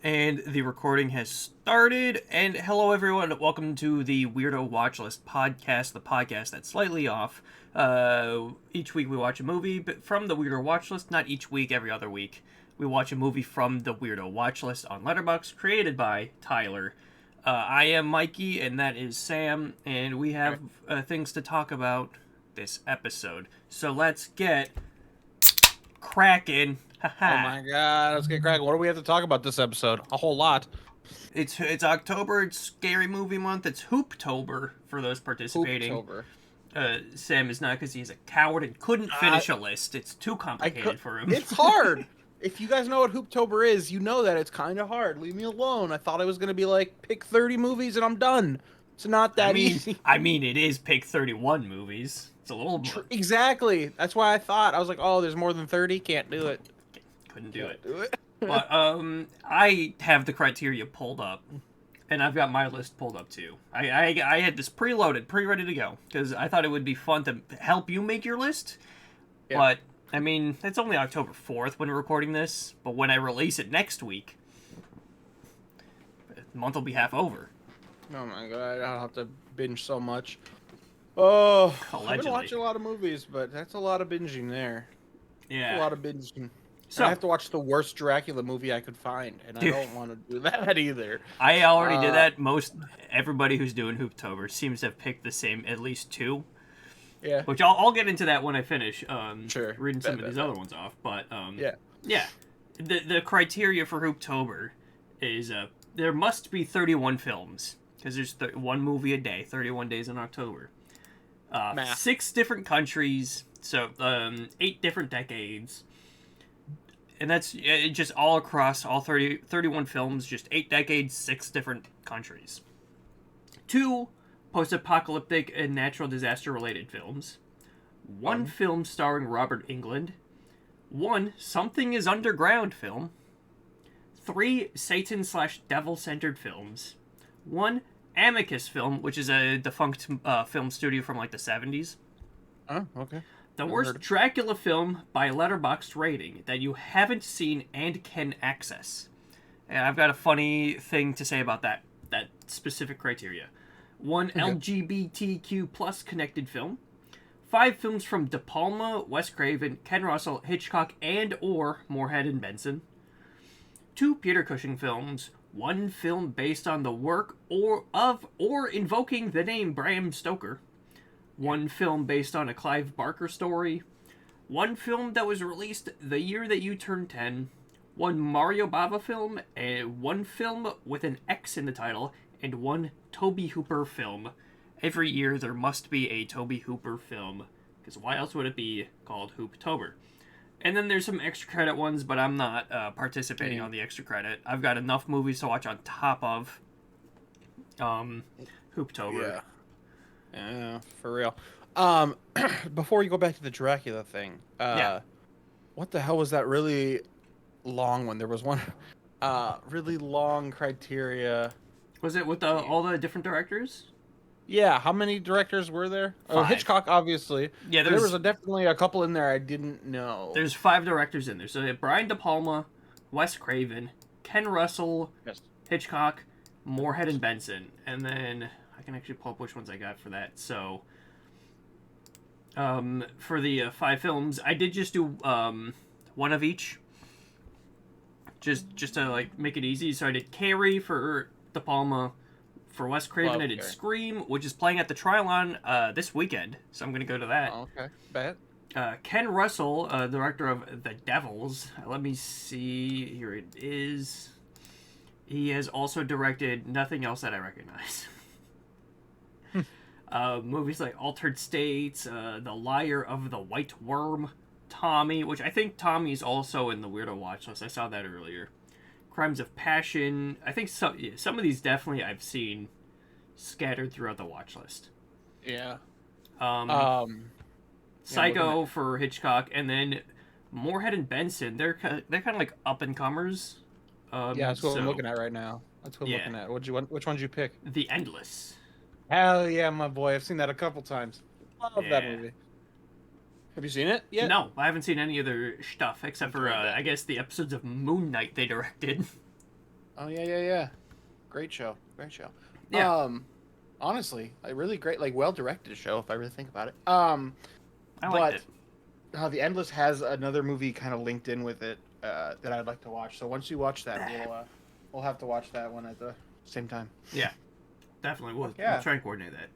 And the recording has started. And hello, everyone. Welcome to the Weirdo Watchlist Podcast, the podcast that's slightly off. Each week we watch a movie from the Weirdo Watchlist. Not each week, every other week. We watch a movie from the Weirdo Watchlist on Letterboxd, created by Tyler. I am Mikey, and that is Sam. And we have things to talk about this episode. So let's get cracking. Oh my god, let's get cracking. What do we have to talk about this episode? A whole lot. It's October, it's Scary Movie Month, it's Hooptober for those participating. Hooptober. Sam is not because he's a coward and couldn't finish a list. It's too complicated for him. It's hard. If you guys know what Hooptober is, you know that it's kind of hard. Leave me alone. I thought I was going to be like, pick 30 movies and I'm done. It's not that easy. I mean, it is pick 31 movies. It's a little... Exactly. That's why I thought. I was like, oh, there's more than 30? Can't do it. Couldn't do it. But I have the criteria pulled up, and I've got my list pulled up too. I had this preloaded, ready to go, because I thought it would be fun to help you make your list. Yeah. But I mean, it's only October 4th when we're recording this. But when I release it next week, the month will be half over. Oh my god, I'll have to binge so much. Oh, allegedly. I've been watching a lot of movies, but that's a lot of binging there. Yeah, that's a lot of binging. So I have to watch the worst Dracula movie I could find, and I don't want to do that either. I already did that. Everybody who's doing Hooptober seems to have picked the same, at least two. Yeah. Which I'll get into that when I finish sure. reading some of these other ones off. But yeah. The criteria for Hooptober is there must be 31 films, because there's one movie a day, 31 days in October. 6 different countries, so 8 different decades. And that's just all across all 31 films, just 8 decades, 6 different countries. 2 post-apocalyptic and natural disaster-related films. 1 film starring Robert Englund. 1 Something is Underground film. 3 Satan/devil-centered films. 1 Amicus film, which is a defunct film studio from like the 70s. Oh, okay. The worst Dracula film by Letterboxd rating that you haven't seen and can access. And I've got a funny thing to say about that specific criteria. 1 LGBTQ plus connected film. 5 films from De Palma, Wes Craven, Ken Russell, Hitchcock, and or Moorhead and Benson. 2 Peter Cushing films. 1 film based on the work or invoking the name Bram Stoker. 1 film based on a Clive Barker story. 1 film that was released the year that you turned 10. 1 Mario Bava film. And 1 film with an X in the title. And 1 Tobe Hooper film. Every year there must be a Tobe Hooper film, because why else would it be called Hooptober? And then there's some extra credit ones, but I'm not participating on the extra credit. I've got enough movies to watch on top of Hooptober. Yeah, for real. Before you go back to the Dracula thing, what the hell was that really long one? There was one really long criteria. Was it with all the different directors? Yeah, how many directors were there? 5. Oh, Hitchcock, obviously. Yeah, there was definitely a couple in there I didn't know. There's 5 directors in there. So Brian De Palma, Wes Craven, Ken Russell, Hitchcock, Moorhead and Benson. And then I can actually pull up which ones I got for that. So for the 5 films, I did just do 1 of each. Just to like make it easy. So I did Carrie for De Palma. For Wes Craven, I did Scream, which is playing at the Trilon this weekend, so I'm going to go to that. Oh, okay, bet. Ken Russell, director of The Devils. Let me see. Here it is. He has also directed nothing else that I recognize. Movies like Altered States, The Liar of the White Worm, Tommy, which I think Tommy is also in the Weirdo Watchlist. I saw that earlier. Crimes of Passion. I think some of these definitely I've seen scattered throughout the watch list. Yeah. Psycho for Hitchcock, and then Moorhead and Benson. They're kind of like up and comers. That's what I'm looking at right now. That's what I'm looking at. Which one did you pick? The Endless. Hell yeah, my boy! I've seen that a couple times. Love that movie. Have you seen it yet? No, I haven't seen any other stuff except for I guess the episodes of Moon Knight they directed. Oh yeah. Great show. Yeah, Honestly, a really great, like, well directed show if I really think about it. I liked But it. The Endless has another movie kind of linked in with it that I'd like to watch. So once you watch that, we'll have to watch that one at the same time. Yeah, definitely. We'll Fuck yeah. try and coordinate that.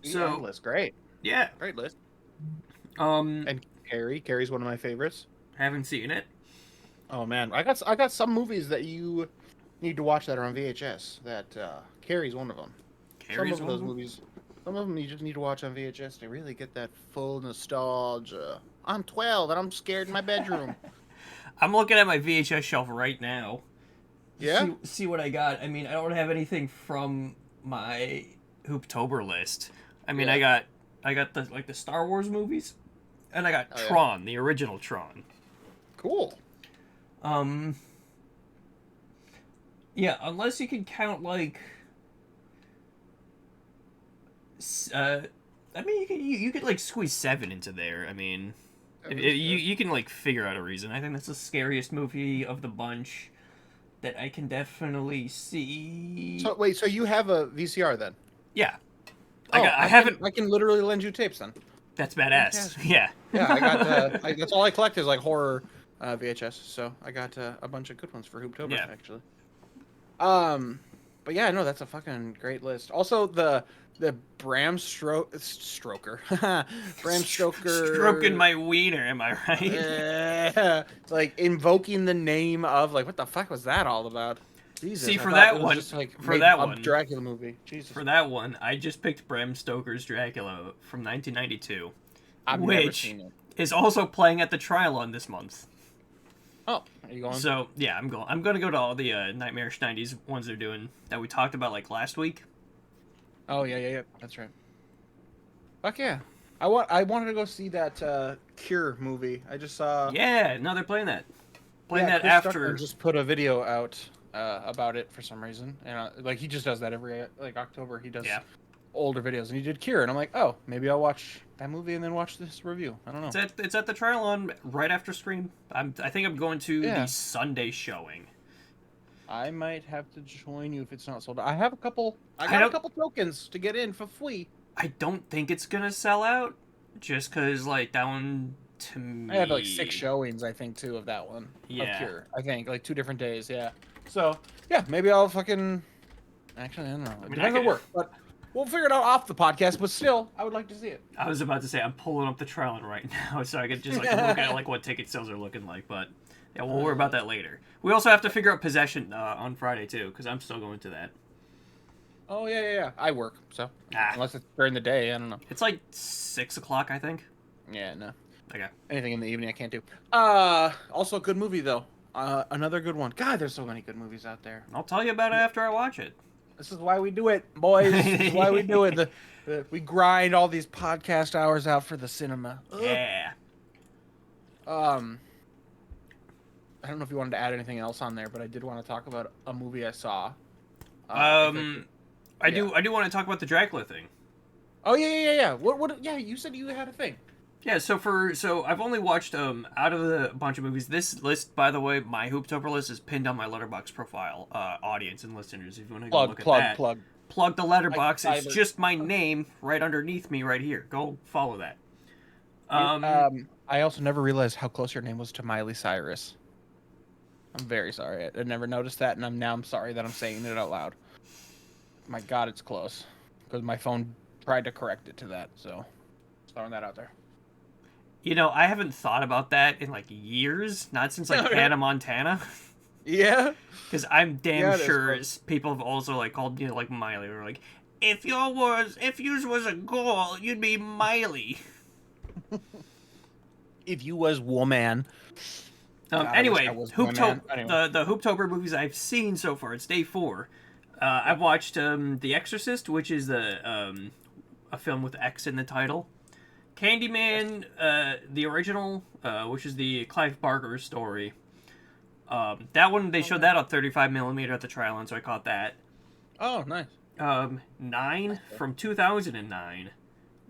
The So Endless, great, yeah, great list. um, And Carrie's one of my favorites. haven't seen it. Oh man, I got some movies that you need to watch that are on VHS. That Carrie's one of them. Carrie's Some of those movies, some of them you just need to watch on VHS to really get that full nostalgia. I'm 12 and I'm scared in my bedroom. I'm looking at my VHS shelf right now. Yeah? See what I got. I mean, I don't have anything from my Hooptober list. I mean, Yeah. I got the Star Wars movies, and I got Oh, yeah. Tron, the original Tron. Cool. Yeah, unless you can count like, I mean, you could like squeeze 7 into there. I mean, you can like figure out a reason. I think that's the scariest movie of the bunch that I can definitely see. So wait, so you have a VCR then? Yeah, I haven't. I can literally lend you tapes then. That's badass. Fantastic. Yeah. Yeah, I got. That's all I collect is like horror VHS. So I got a bunch of good ones for Hooptober Yeah. actually. But yeah, no, that's a fucking great list. Also, the Stroker, Bram Stoker Stroking my wiener, am I right? Yeah, like invoking the name of, like, what the fuck was that all about? Jesus, See, I for thought that it was one- just, like, for made that a one- Dracula movie. Jesus, For that one, I just picked Bram Stoker's Dracula from 1992, I've never which seen it. is also playing at the Trilon this month. Oh, are you going? So yeah, I'm going. I'm going to go to all the Nightmarish 90s ones they're doing that we talked about like last week. Oh yeah, that's right. Fuck yeah, I wanted to go see that Cure movie. I just saw. Yeah, no, they're playing that. Playing that Chris after. Tucker just put a video out about it for some reason, and like he just does that every like October. He does Yeah. older videos, and he did Cure, and I'm like, oh, maybe I'll watch that movie and then watch this review. I don't know. It's at the Trilon right after Scream. I think I'm going to Yeah. the Sunday showing. I might have to join you if it's not sold out. I got I a don't- couple tokens to get in for free. I don't think it's gonna sell out, just cause like that one to me. I had like 6 showings, I think, too, of that one. Yeah. Of Cure. I think like 2 different days. Yeah. So yeah, maybe I'll fucking. Actually, I don't know. It mean, depends on work, but we'll figure it out off the podcast. But still, I would like to see it. I was about to say I'm pulling up the Trilon right now, so I could just like look at like what ticket sales are looking like. But yeah, we'll worry about that later. We also have to figure out Possession on Friday too, because I'm still going to that. Oh yeah. I work, so Ah. unless it's during the day, I don't know. It's like 6 o'clock, I think. Yeah, no. Okay. Anything in the evening I can't do. Also a good movie though. Another good one. God, there's so many good movies out there. I'll tell you about it after I watch it. This is why we do it, boys. This is why we do it. We grind all these podcast hours out for the cinema. Ugh. Yeah. I don't know if you wanted to add anything else on there, but I did want to talk about a movie I saw. I do yeah. want to talk about the Dracula thing. Oh yeah. What? Yeah, you said you had a thing. Yeah, so I've only watched out of the bunch of movies. This list, by the way, my Hooptober list is pinned on my Letterboxd profile. Audience and listeners, if you want to go look at that, plug the Letterboxd. It's just my name right underneath me right here. Go follow that. I also never realized how close your name was to Miley Cyrus. I'm very sorry. I never noticed that, and I'm sorry that I'm saying it out loud. My God, it's close because my phone tried to correct it to that. So, just throwing that out there. You know, I haven't thought about that in like years, not since like Hannah Montana. Yeah. Because I'm damn sure close. people have also like called you like Miley, or like, if yours was a girl, you'd be Miley. If you was woman. God, Anyway, I wish I was woman. Anyway. the Hooptober movies I've seen so far, it's day 4. I've watched The Exorcist, which is a film with X in the title. Candyman, the original, which is the Clive Barker story. That one, they showed that on 35mm at the Trilon, so I caught that. Oh, nice. 9 from 2009,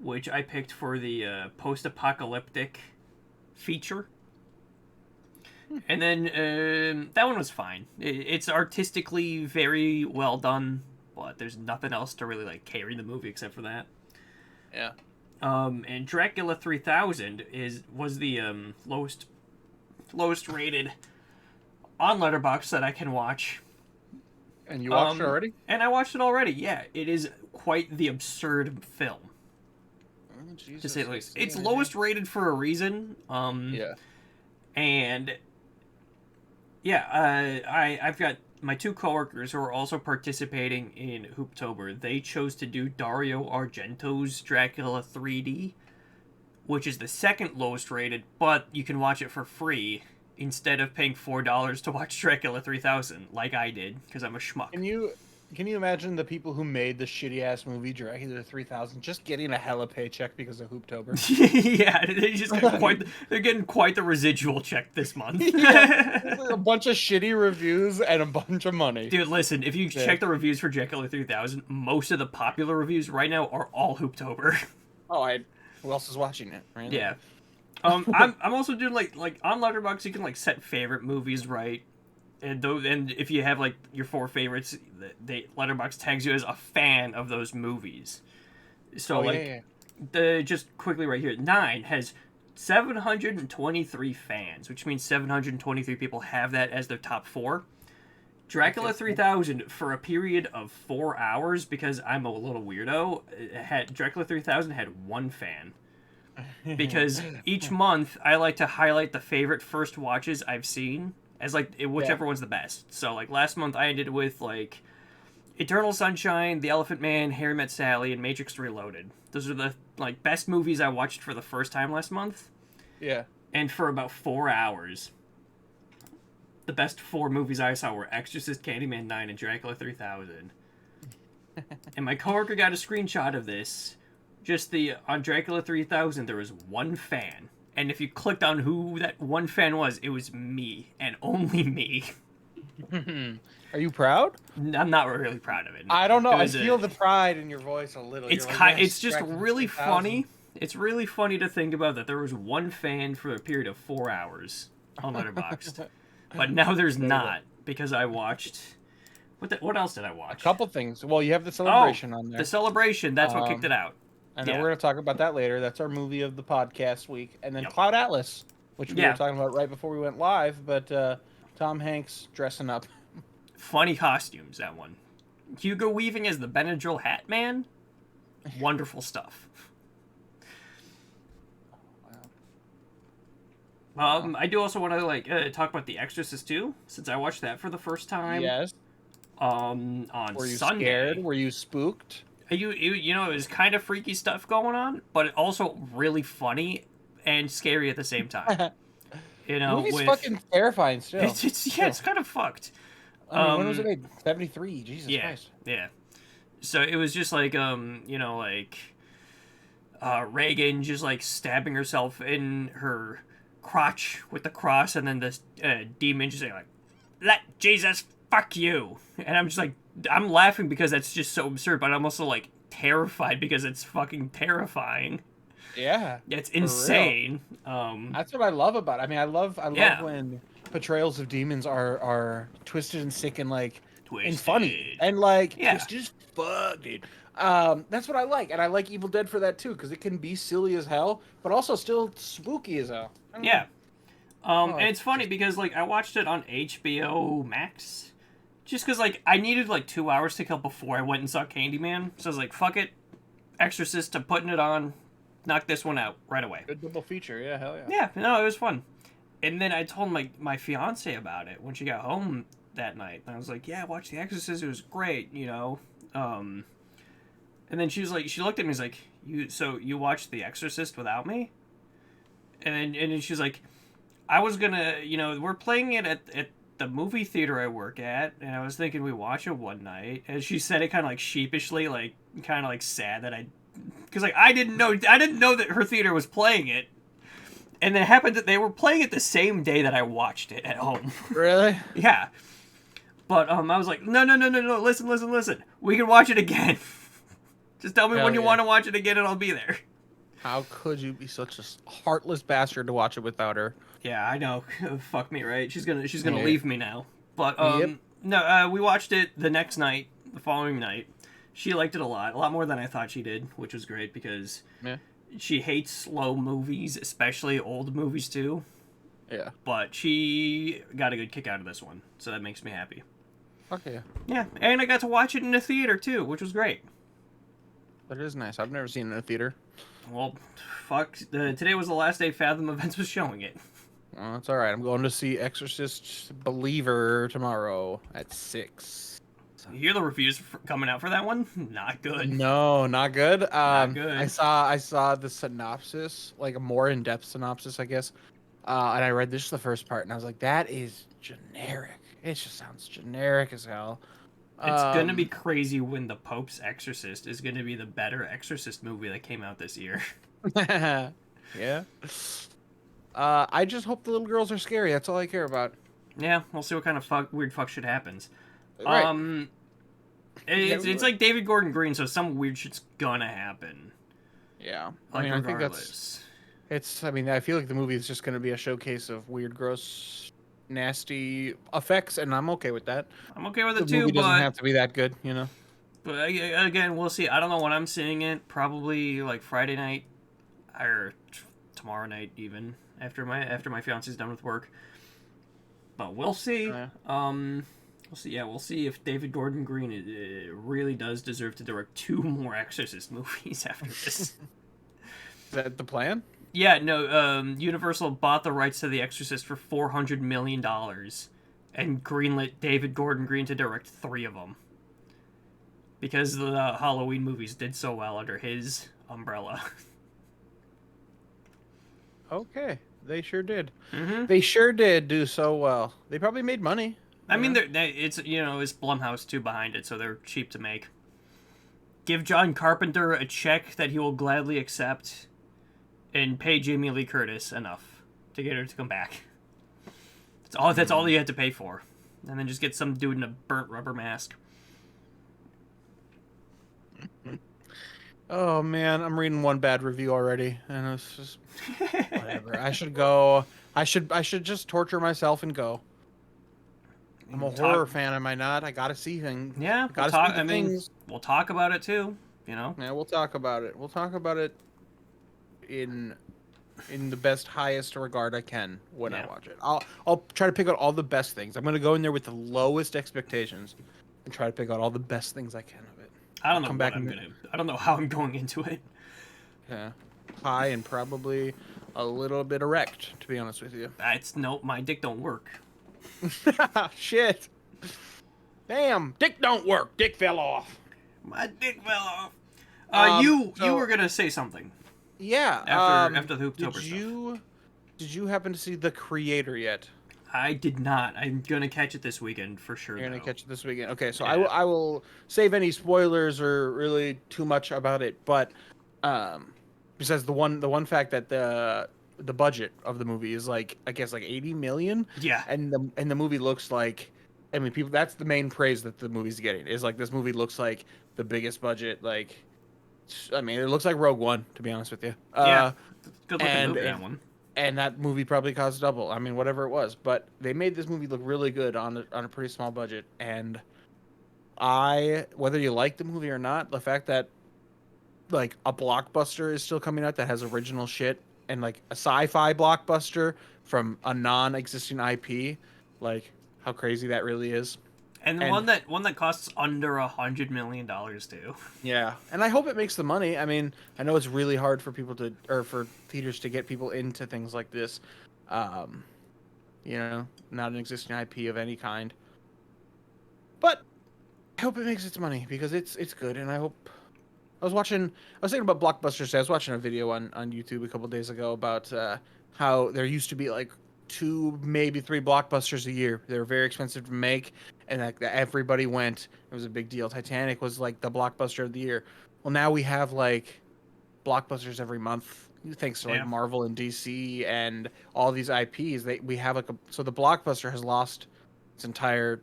which I picked for the post-apocalyptic feature. And then that one was fine. It's artistically very well done, but there's nothing else to really like carry the movie except for that. Yeah. And Dracula 3000 was the lowest rated on Letterboxd that I can watch. And you watched it already? And I watched it already. Yeah, it is quite the absurd film. Oh, Jesus. To say the least, it's lowest rated for a reason. Yeah. And yeah, I've got my two coworkers who are also participating in Hooptober. They chose to do Dario Argento's Dracula 3D, which is the second lowest rated, but you can watch it for free instead of paying $4 to watch Dracula 3000, like I did, because I'm a schmuck. Can you imagine the people who made the shitty ass movie Dracula 3000 just getting a hella paycheck because of Hooptober? Yeah, they're getting quite the residual check this month. A bunch of shitty reviews and a bunch of money. Dude, listen, if you check the reviews for Dracula 3000, most of the popular reviews right now are all Hooptober. Oh, who else is watching it? Right? Yeah. I'm also doing like on Letterboxd you can like set favorite movies, right? And if you have like your 4 favorites, Letterboxd tags you as a fan of those movies. So just quickly right here, 9 has 723 fans, which means 723 people have that as their top 4. Dracula 3000 for a period of 4 hours, because I'm a little weirdo, Dracula 3000 had 1 fan. Because each month I like to highlight the favorite first watches I've seen as like whichever one's the best. So like last month I ended with like Eternal Sunshine, The Elephant Man, Harry Met Sally, and Matrix Reloaded. Those are the like best movies I watched for the first time last month. Yeah. And for about 4 hours, the best 4 movies I saw were Exorcist, Candyman 9, and Dracula 3000. And my coworker got a screenshot of this. On Dracula 3000, there was 1 fan. And if you clicked on who that 1 fan was, it was me, and only me. Are you proud? I'm not really proud of it. No. I don't know. I feel the pride in your voice a little. It's just really funny. It's really funny to think about that there was 1 fan for a period of 4 hours on Letterboxd. But now there's not, because I watched... What else did I watch? A couple things. Well, you have The Celebration on there. The Celebration. That's what kicked it out. And then we're going to talk about that later. That's our movie of the podcast week. And then Cloud Atlas, which we were talking about right before we went live. But Tom Hanks dressing up. Funny costumes, that one. Hugo Weaving as the Benadryl Hat Man. Wonderful stuff. I do also want to talk about The Exorcist 2, since I watched that for the first time. Yes. On Were you Sunday. Scared? Were you spooked? You know, it was kind of freaky stuff going on, but also really funny and scary at the same time. You know, the movie's fucking terrifying still. It's kind of fucked. I mean, when was it made? 73. Jesus Christ. Yeah. So it was just like Reagan just like stabbing herself in her crotch with the cross, and then this demon just saying like, "Let Jesus fuck you," and I'm just like, I'm laughing because that's just so absurd, but I'm also like terrified because it's fucking terrifying. Yeah, it's insane. That's what I love about it. I mean, I love when portrayals of demons are twisted and sick and like and funny and like twisted as fuck, dude. That's what I like, and I like Evil Dead for that too, because it can be silly as hell, but also still spooky as hell. Yeah. And it's funny because like I watched it on HBO Max. Just because, like, I needed, like, 2 hours to kill before I went and saw Candyman. So I was like, fuck it. Exorcist, I'm putting it on. Knock this one out right away. Good double feature. Yeah, hell yeah. Yeah, no, it was fun. And then I told my fiance about it when she got home that night. And I was like, yeah, watch The Exorcist. It was great, you know. And then she was like, she looked at me and was like, you watched The Exorcist without me? And then she was like, I was gonna, you know, we're playing it at the movie theater I work at, and I was thinking we watch it one night. And she said it kind of like sheepishly, like kind of like sad that because like I didn't know that her theater was playing it, and then it happened that they were playing it the same day that I watched it at home. Really? Yeah. But I was like, no, listen, we can watch it again. Just tell me when you want to watch it again, and I'll be there. How could you be such a heartless bastard to watch it without her? Yeah, I know. Fuck me, right? She's gonna Yeah. leave me now. But Yep. no, we watched it the next night, the following night. She liked it a lot more than I thought she did, which was great because Yeah. she hates slow movies, especially old movies too. Yeah. But she got a good kick out of this one, so that makes me happy. Okay. Yeah, and I got to watch it in a theater too, which was great. That is nice. I've never seen it in a theater. Well, fuck. Today was the last day Fathom Events was showing it. Well, that's all right. I'm going to see Exorcist Believer tomorrow at 6. You hear the reviews coming out for that one? Not good. No, not good. Not good. I saw the synopsis, like a more in-depth synopsis, I guess. And I read this the first part, and I was like, that is generic. It just sounds generic as hell. It's gonna be crazy when The Pope's Exorcist is gonna be the better Exorcist movie that came out this year. Yeah. I just hope the little girls are scary. That's all I care about. Yeah, we'll see what kind of weird fuck shit happens. Right. It's like David Gordon Green, so some weird shit's gonna happen. Yeah. Like, I think regardless. I mean, I feel like the movie is just going to be a showcase of weird, gross, nasty effects, and I'm okay with that. I'm okay with The it too, movie doesn't but have to be that good, you know? but again, we'll see. I don't know when I'm seeing it. Probably like Friday night or tomorrow night, even after my fiance's done with work. But we'll see. Yeah. We'll see. Yeah, we'll see if David Gordon Green really does deserve to direct 2 more Exorcist movies after this. Is that the plan? Yeah, no. Universal bought the rights to The Exorcist for $400 million, and greenlit David Gordon Green to direct 3 of them because the Halloween movies did so well under his umbrella. Okay. They sure did. Mm-hmm. They sure did do so well. They probably made money. I mean, it's it's Blumhouse too behind it, so they're cheap to make. Give John Carpenter a check that he will gladly accept, and pay Jamie Lee Curtis enough to get her to come back. That's all you had to pay for, and then just get some dude in a burnt rubber mask. Oh man, I'm reading one bad review already, and it's just whatever. I should go. I should just torture myself and go. I'm a horror fan, am I not? I gotta see things. Yeah, Gotta see the things. we'll talk about it too. You know. Yeah, we'll talk about it. We'll talk about it in the best, highest regard I can when I watch it. I'll try to pick out all the best things. I'm gonna go in there with the lowest expectations and try to pick out all the best things I can of it. I don't know I don't know how I'm going into it. Yeah, high and probably a little bit erect, to be honest with you. My dick don't work. Shit. Damn, dick don't work. Dick fell off. My dick fell off. You were gonna say something. Yeah. After the Hooptober stuff. Did you happen to see The Creator yet? I did not. I'm gonna catch it this weekend for sure. You're gonna catch it this weekend. Okay, so yeah. I will save any spoilers or really too much about it, but besides the one fact that the budget of the movie is like, I guess, like 80 million. Yeah. And the movie looks like, I mean, people, that's the main praise that the movie's getting, is like, this movie looks like the biggest budget, like, I mean, it looks like Rogue One, to be honest with you. Yeah. Good looking movie, that one. And that movie probably cost double. I mean, whatever it was, but they made this movie look really good on a pretty small budget. And whether you like the movie or not, the fact that like a blockbuster is still coming out that has original shit, and like a sci-fi blockbuster from a non-existing IP, like how crazy that really is. And one that costs under $100 million too. Yeah, and I hope it makes the money. I mean, I know it's really hard for for theaters to get people into things like this. You know, not an existing IP of any kind. But I hope it makes its money because it's good, and I hope. I was thinking about blockbusters today. I was watching a video on YouTube a couple days ago about how there used to be like 2, maybe 3 blockbusters a year. They were very expensive to make, and like everybody went. It was a big deal. Titanic was like the blockbuster of the year. Well, now we have like blockbusters every month, thanks to like Marvel and DC and all these IPs. We have like so the blockbuster has lost its entire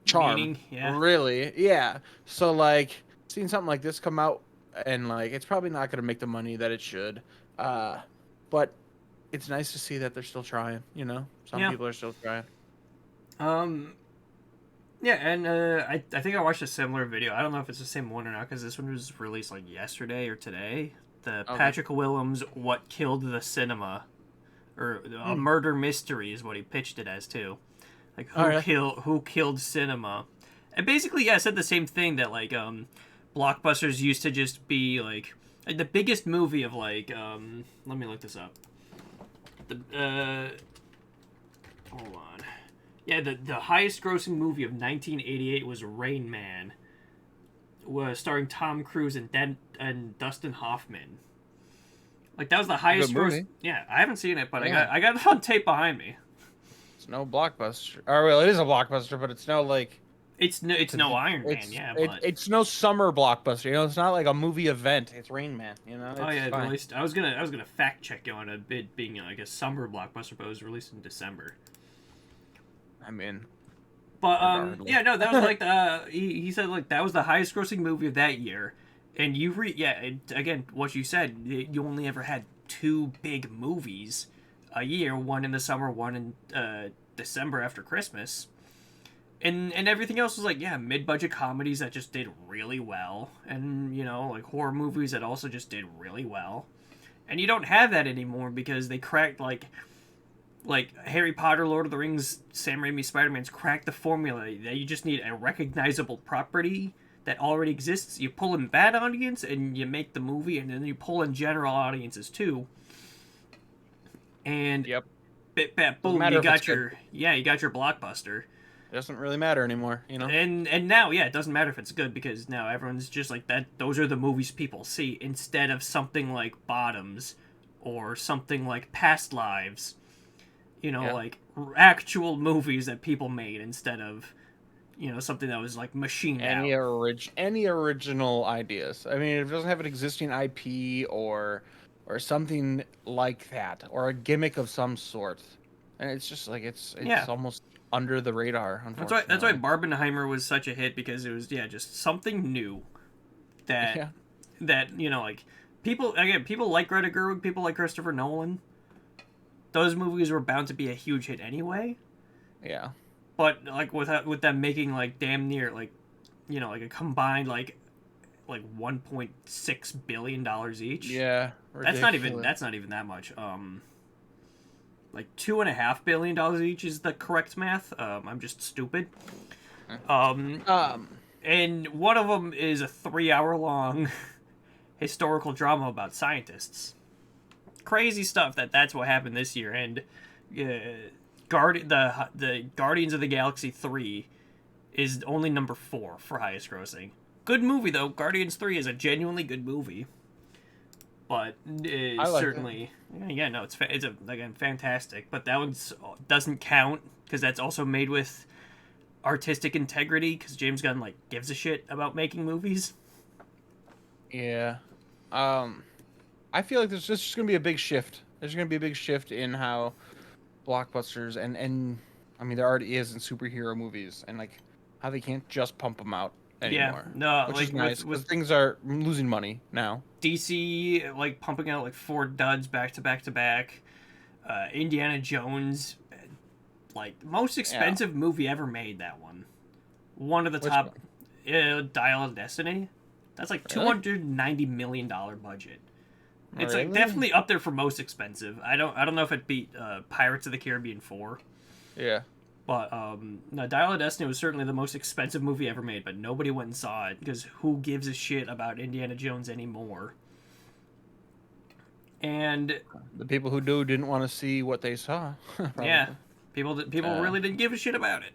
charm. Meaning, yeah. Really, yeah. So like, seeing something like this come out, and like, it's probably not going to make the money that it should, but it's nice to see that they're still trying. You know, some Yeah. people are still trying. Yeah, and I think I watched a similar video. I don't know if it's the same one or not because this one was released like yesterday or today. The Okay. Patrick Willems "What Killed the Cinema," or a murder mystery is what he pitched it as too. Like who killed cinema, and basically yeah, said the same thing that like blockbusters used to just be like the biggest movie of like let me look this up. The hold on. Yeah, the highest grossing movie of 1988 was Rain Man, was starring Tom Cruise and Dustin Hoffman. Like that was the highest gross. Yeah, I haven't seen it, but I got it on tape behind me. It's no blockbuster. Or well, it is a blockbuster, but it's no like. It's no Iron Man, yeah, but it's no summer blockbuster. You know, it's not like a movie event. It's Rain Man. You know. Oh yeah, fine. released. I was gonna fact check you on a bit being like a summer blockbuster, but it was released in December. I mean. But yeah, no, that was like he said like that was the highest grossing movie of that year, and again what you said, you only ever had two big movies a year, one in the summer, one in December after Christmas. And everything else was like, yeah, mid-budget comedies that just did really well. And, you know, like horror movies that also just did really well. And you don't have that anymore because they cracked, like Harry Potter, Lord of the Rings, Sam Raimi, Spider-Man's cracked the formula that you just need a recognizable property that already exists. You pull in that audience and you make the movie, and then you pull in general audiences too. And yep. Boom, you got your blockbuster. It doesn't really matter anymore, you know. And now, yeah, it doesn't matter if it's good because now everyone's just like that. Those are the movies people see instead of something like Bottoms or something like Past Lives. You know, like actual movies that people made instead of, you know, something that was like machined out. Any original ideas. I mean, if it doesn't have an existing IP or something like that, or a gimmick of some sort, and it's just like it's almost under the radar. Unfortunately, that's why Barbenheimer was such a hit because it was just something new that you know, like people like Greta Gerwig, people like Christopher Nolan. Those movies were bound to be a huge hit anyway. Yeah. But like with them making like damn near like, you know, like a combined like $1.6 billion each. Yeah. Ridiculous. That's not even that much. Like $2.5 billion each is the correct math. I'm just stupid. And one of them is a 3-hour long historical drama about scientists. Crazy stuff. That's what happened this year. And the Guardians of the Galaxy 3 is only number 4 for highest grossing. Good movie though. Guardians 3 is a genuinely good movie. But certainly, it's again fantastic. But that one doesn't count because that's also made with artistic integrity. Because James Gunn like gives a shit about making movies. Yeah, I feel like there's just gonna be a big shift. There's gonna be a big shift in how blockbusters and I mean there already is in superhero movies and like how they can't just pump them out anymore. Yeah, no, which like is nice because things are losing money now. DC like pumping out like 4 duds back to back to back. Indiana Jones, like most expensive movie ever made. That one of the top. Dial of Destiny. That's like $290 million budget. It's like definitely up there for most expensive. I don't know if it beat Pirates of the Caribbean 4. Yeah. But no, Dial of Destiny was certainly the most expensive movie ever made, but nobody went and saw it because who gives a shit about Indiana Jones anymore? And the people who didn't want to see what they saw. Yeah, people really didn't give a shit about it.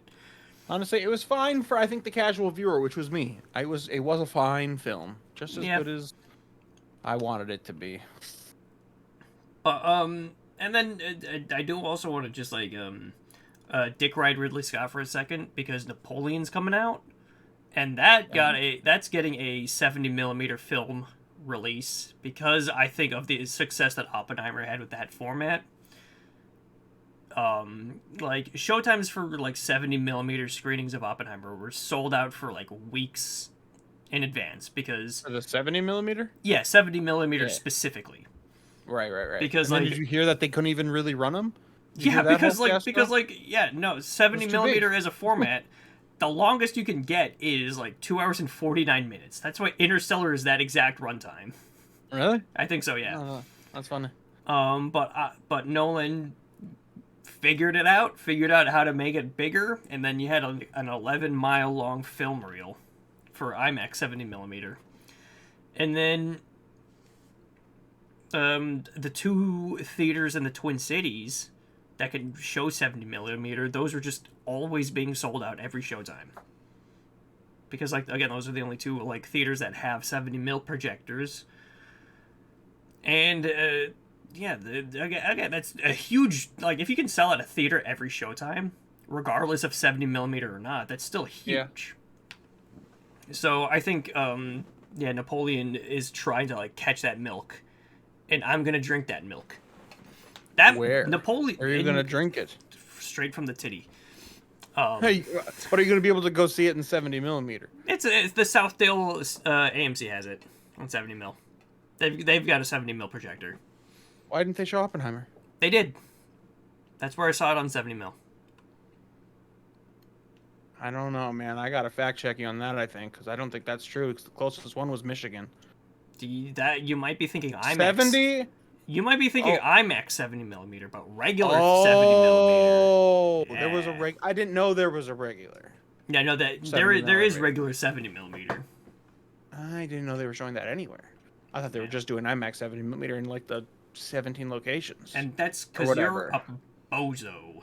Honestly, it was fine for I think the casual viewer, which was me. It was a fine film, just as good as I wanted it to be. And then I do also want to just like dick ride Ridley Scott for a second because Napoleon's coming out, and that's getting a 70mm film release because I think of the success that Oppenheimer had with that format. Like showtimes for like 70mm screenings of Oppenheimer were sold out for like weeks in advance because for the 70mm. Yeah, 70mm specifically. Right. Because And then like, did you hear that they couldn't even really run them? yeah, no, 70 millimeter as a format. The longest you can get is like 2 hours and 49 minutes. That's why Interstellar is that exact runtime. Really? I think so, yeah. That's funny. But Nolan figured out how to make it bigger, and then you had an 11-mile long film reel for IMAX 70 millimeter, and then the two theaters in the Twin Cities that could show 70 millimeter, those were just always being sold out every showtime. Because, like, again, those are the only two, like, theaters that have 70 mil projectors. And, yeah, again, that's a huge, like, if you can sell at a theater every showtime, regardless of 70 millimeter or not, that's still huge. Yeah. So I think, Napoleon is trying to, like, catch that milk. And I'm going to drink that milk. Where? Napoleon. Where are you going to drink it? Straight from the titty. Hey, but are you going to be able to go see it in 70 millimeter? It's the Southdale AMC has it on 70 mil. They've got a 70 mil projector. Why didn't they show Oppenheimer? They did. That's where I saw it on 70 mil. I don't know, man. I got to fact check you on that, I think, because I don't think that's true. Because the closest one was Michigan. You might be thinking IMAX. 70? You might be thinking IMAX 70 millimeter, but regular 70 millimeter. Oh, yeah. There was a I didn't know there was a regular. Yeah, no, that there is regular 70 millimeter. I didn't know they were showing that anywhere. I thought they were just doing IMAX 70 millimeter in like the 17 locations. And that's because you're a bozo.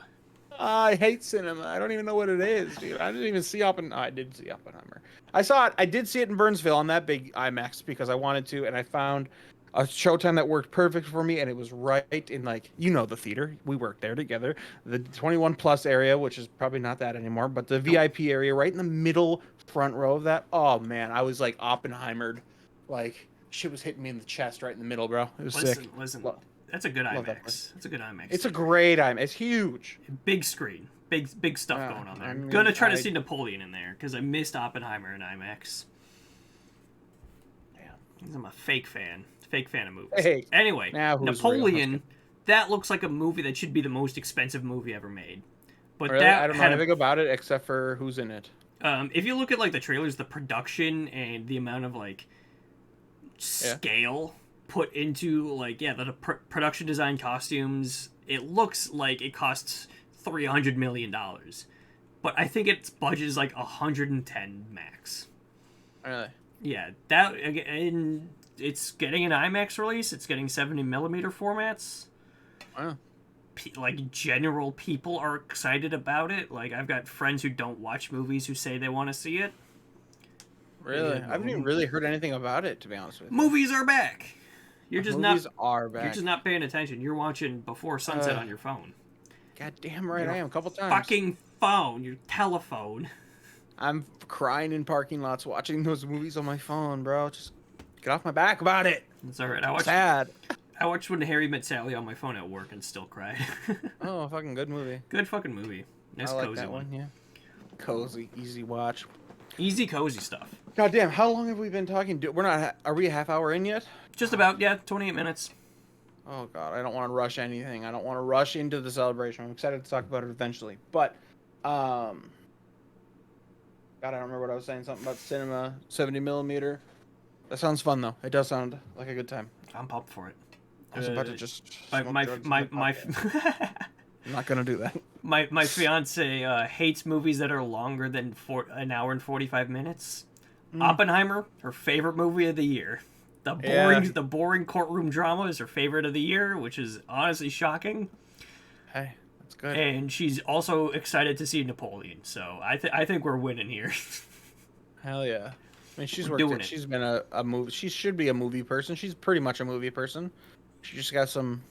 I hate cinema. I don't even know what it is, dude. I didn't even see Oppenheimer. I did see Oppenheimer. I saw it. I did see it in Burnsville on that big IMAX because I wanted to, and I found a showtime that worked perfect for me, and it was right in, like, the theater. We worked there together. The 21 plus area, which is probably not that anymore, but the VIP area right in the middle front row of that. Oh, man. I was, like, Oppenheimered. Like, shit was hitting me in the chest right in the middle, bro. It was sick. Listen. That's a good IMAX. That's a good IMAX. It's a great IMAX. It's huge. Big screen. Big stuff going on there. I'm gonna try to see Napoleon in there because I missed Oppenheimer in IMAX. Damn. I'm a fake fan of movies. Hey, anyway, Napoleon, that looks like a movie that should be the most expensive movie ever made. But really? I don't know anything about it except for who's in it. If you look at like the trailers, the production and the amount of like scale put into like the production design, costumes, it looks like it costs $300 million. But I think its budget is like 110 max. Really? Yeah, that and it's getting an IMAX release. It's getting 70 millimeter formats. Wow. Like general people are excited about it. Like I've got friends who don't watch movies who say they want to see it. Really? I haven't even really heard anything about it, to be honest with you. Movies are back. You're just Movies not. Are back. You're just not paying attention. You're watching Before Sunset on your phone. God damn right, I am. A couple times. Fucking phone. Your telephone. I'm crying in parking lots watching those movies on my phone, bro. Just get off my back about it. It's alright. Sad. I watched When Harry Met Sally on my phone at work and still cried. Oh, fucking good movie. Good fucking movie. Nice, I like cozy that one. Yeah. Cozy, easy watch. Easy, cozy stuff. God damn, how long have we been talking? Are we a half hour in yet? Just about, 28 minutes. Oh god, I don't want to rush anything. I don't want to rush into the celebration. I'm excited to talk about it eventually. But, God, I don't remember what I was saying. Something about cinema, 70 millimeter. That sounds fun though. It does sound like a good time. I'm pumped for it. I was about to just my I'm not gonna do that. My fiance hates movies that are longer than an hour and 45 minutes. Oppenheimer, her favorite movie of the year. The boring courtroom drama is her favorite of the year, which is honestly shocking. Hey, that's good. And she's also excited to see Napoleon. So I think we're winning here. Hell yeah. I mean, she's worked it. She's been a movie. She should be a movie person. She's pretty much a movie person. She just got some.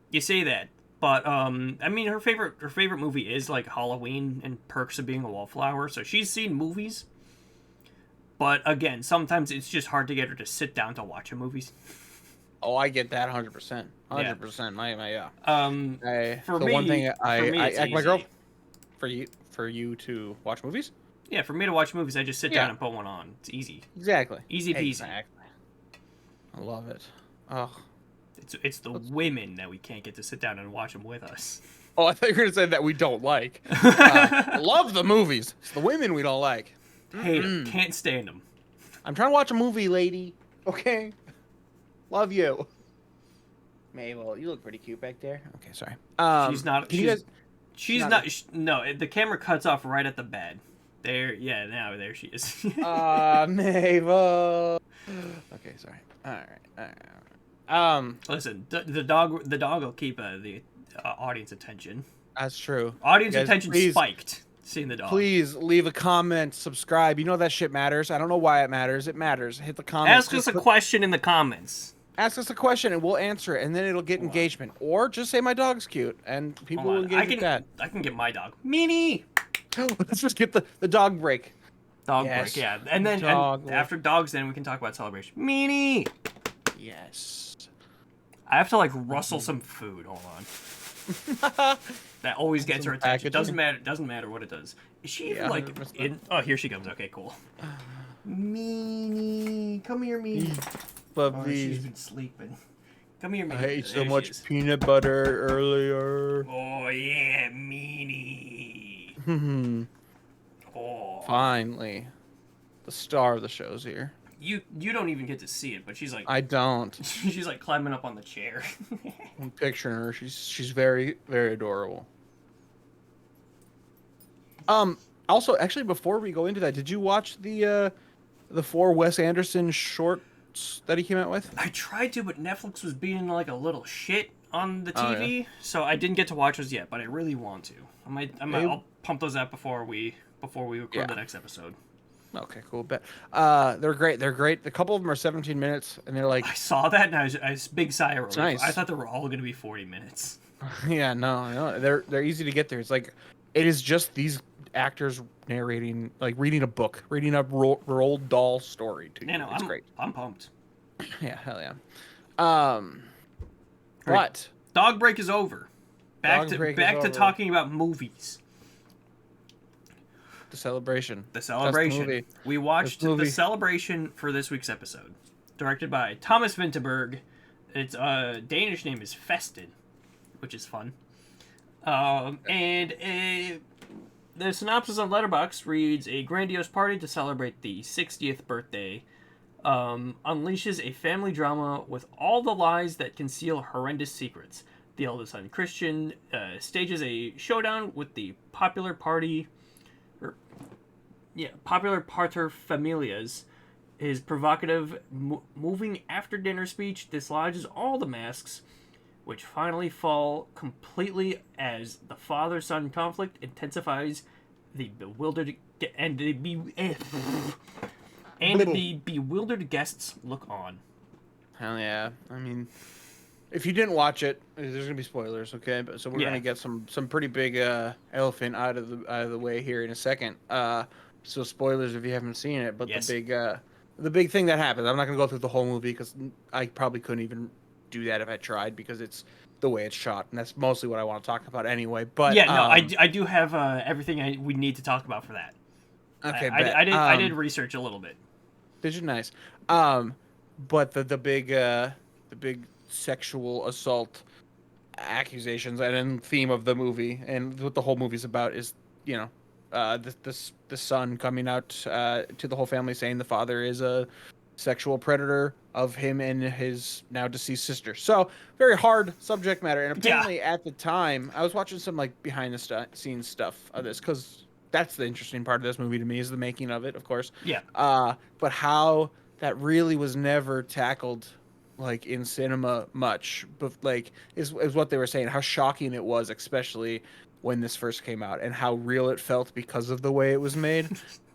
You say that, but I mean, her favorite movie is like Halloween and Perks of Being a Wallflower. So she's seen movies. But again, sometimes it's just hard to get her to sit down to watch a movie. Oh, I get that 100%. 100%. Yeah. For me, one thing my girl, for you to watch movies. Yeah, for me to watch movies, I just sit down and put one on. It's easy. Exactly. Easy peasy. Exactly. I love it. Oh. It's the women that we can't get to sit down and watch them with us. Oh, I thought you were gonna say that we don't like. Love the movies. It's the women we don't like. Hate them. Can't stand them. I'm trying to watch a movie, lady. Okay. Love you. Mabel, you look pretty cute back there. Okay, sorry. She's not. She's not. No, the camera cuts off right at the bed. There. Yeah. Now there she is. Mabel. Okay, sorry. All right. Listen, the dog will keep the audience attention. That's true. Audience attention spiked seeing the dog. Please leave a comment, subscribe. You know that shit matters. I don't know why it matters. It matters. Hit the comments. Ask us a question in the comments. Ask us a question and we'll answer it, and then it'll get engagement. Or just say my dog's cute, and people will engage with that. I can get my dog. Meanie! Let's just get the dog break. Dog break, yeah. And then after dogs, then we can talk about celebration. Meanie! Yes. I have to, like, rustle some food. Hold on. That always gets her attention. Doesn't matter what it does. Is she even, like, in? Oh, here she comes. Okay, cool. Meanie. Come here, Meanie. Oh, she's been sleeping. Come here, Meanie. I ate so much peanut butter earlier. Oh, yeah, Meanie. Oh. Finally. The star of the show's here. You don't even get to see it, but she's like... I don't. She's like climbing up on the chair. I'm picturing her. She's very, very adorable. Also, actually, before we go into that, did you watch the 4 Wes Anderson shorts that he came out with? I tried to, but Netflix was being like a little shit on the TV, so I didn't get to watch those yet. But I really want to. I'll pump those out before we record the next episode. Okay, cool. Bet. They're great. They're great. A couple of them are 17 minutes, and they're like... I saw that, and I was big sigh of relief. Nice. I thought they were all going to be 40 minrominutes. Yeah, no, they're easy to get there. It's like, it is just these actors narrating, like reading a book, reading a Roald Dahl story to you. It's great. I'm pumped. Yeah, hell yeah. But dog break is over. Back to talking about movies. The Celebration. The Celebration. We watched The Celebration for this week's episode. Directed by Thomas Vinterberg. Its Danish name is Festen, which is fun. And the synopsis on Letterboxd reads, a grandiose party to celebrate the 60th birthday unleashes a family drama with all the lies that conceal horrendous secrets. The eldest son, Christian, stages a showdown with the popular paterfamilias. His provocative, moving after-dinner speech dislodges all the masks, which finally fall completely as the father-son conflict intensifies. The bewildered guests look on. Hell yeah! I mean, if you didn't watch it, there's gonna be spoilers, okay? But so we're gonna get some pretty big elephant out of the way here in a second. So spoilers if you haven't seen it, but the big thing that happens. I'm not gonna go through the whole movie because I probably couldn't even do that if I tried because it's the way it's shot, and that's mostly what I want to talk about anyway. But I do have everything we need to talk about for that. Okay, I did research a little bit. Did you? Nice. But the big sexual assault accusations and then theme of the movie and what the whole movie's about is, the son coming out to the whole family saying the father is a sexual predator of him and his now deceased sister. So very hard subject matter. And apparently at the time, I was watching some like behind the scenes stuff of this because that's the interesting part of this movie to me is the making of it, of course. Yeah. But how that really was never tackled like in cinema much, but like is what they were saying, how shocking it was, especially when this first came out and how real it felt because of the way it was made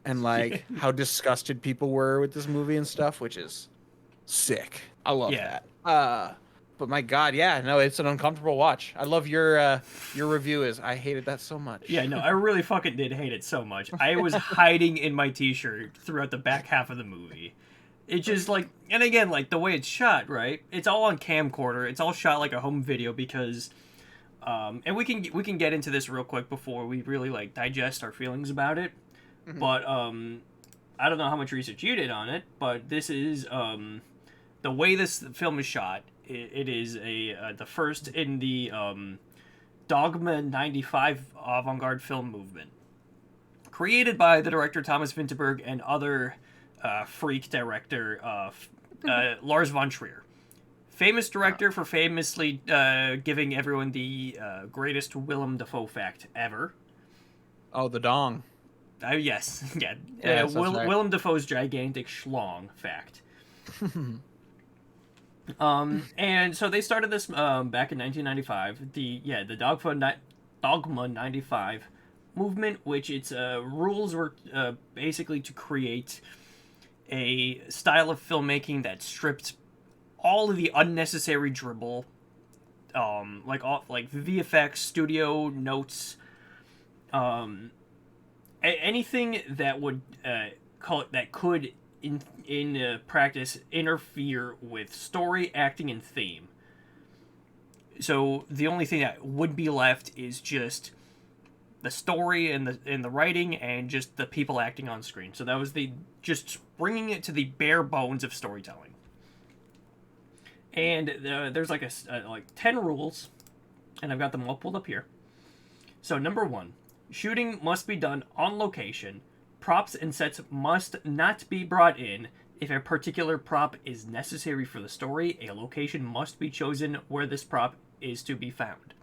and like how disgusted people were with this movie and stuff, which is sick. I love that. But my God, it's an uncomfortable watch. I love your review is I hated that so much. Yeah, no, I really fucking did hate it so much. I was hiding in my t-shirt throughout the back half of the movie. It's just like, and again, like the way it's shot, right? It's all on camcorder. It's all shot like a home video because, and we can get into this real quick before we really like digest our feelings about it. Mm-hmm. But I don't know how much research you did on it, but this is the the way this film is shot, it is the first in the Dogme '95 avant-garde film movement, created by the director Thomas Vinterberg and other freak director Lars von Trier. Famous director for famously giving everyone the greatest Willem Dafoe fact ever. Oh, the dong. Yes, yeah. Yes, right. Willem Dafoe's gigantic schlong fact. And so they started this back in 1995. The Dogma '95 movement, which its rules were basically to create a style of filmmaking that stripped all of the unnecessary dribble, like VFX, studio notes, anything that would could in practice interfere with story, acting, and theme. So the only thing that would be left is just the story and the writing and just the people acting on screen. So that was just bringing it to the bare bones of storytelling. And there's like 10 rules, and I've got them all pulled up here. So number 1, shooting must be done on location. Props and sets must not be brought in. If a particular prop is necessary for the story, a location must be chosen where this prop is to be found.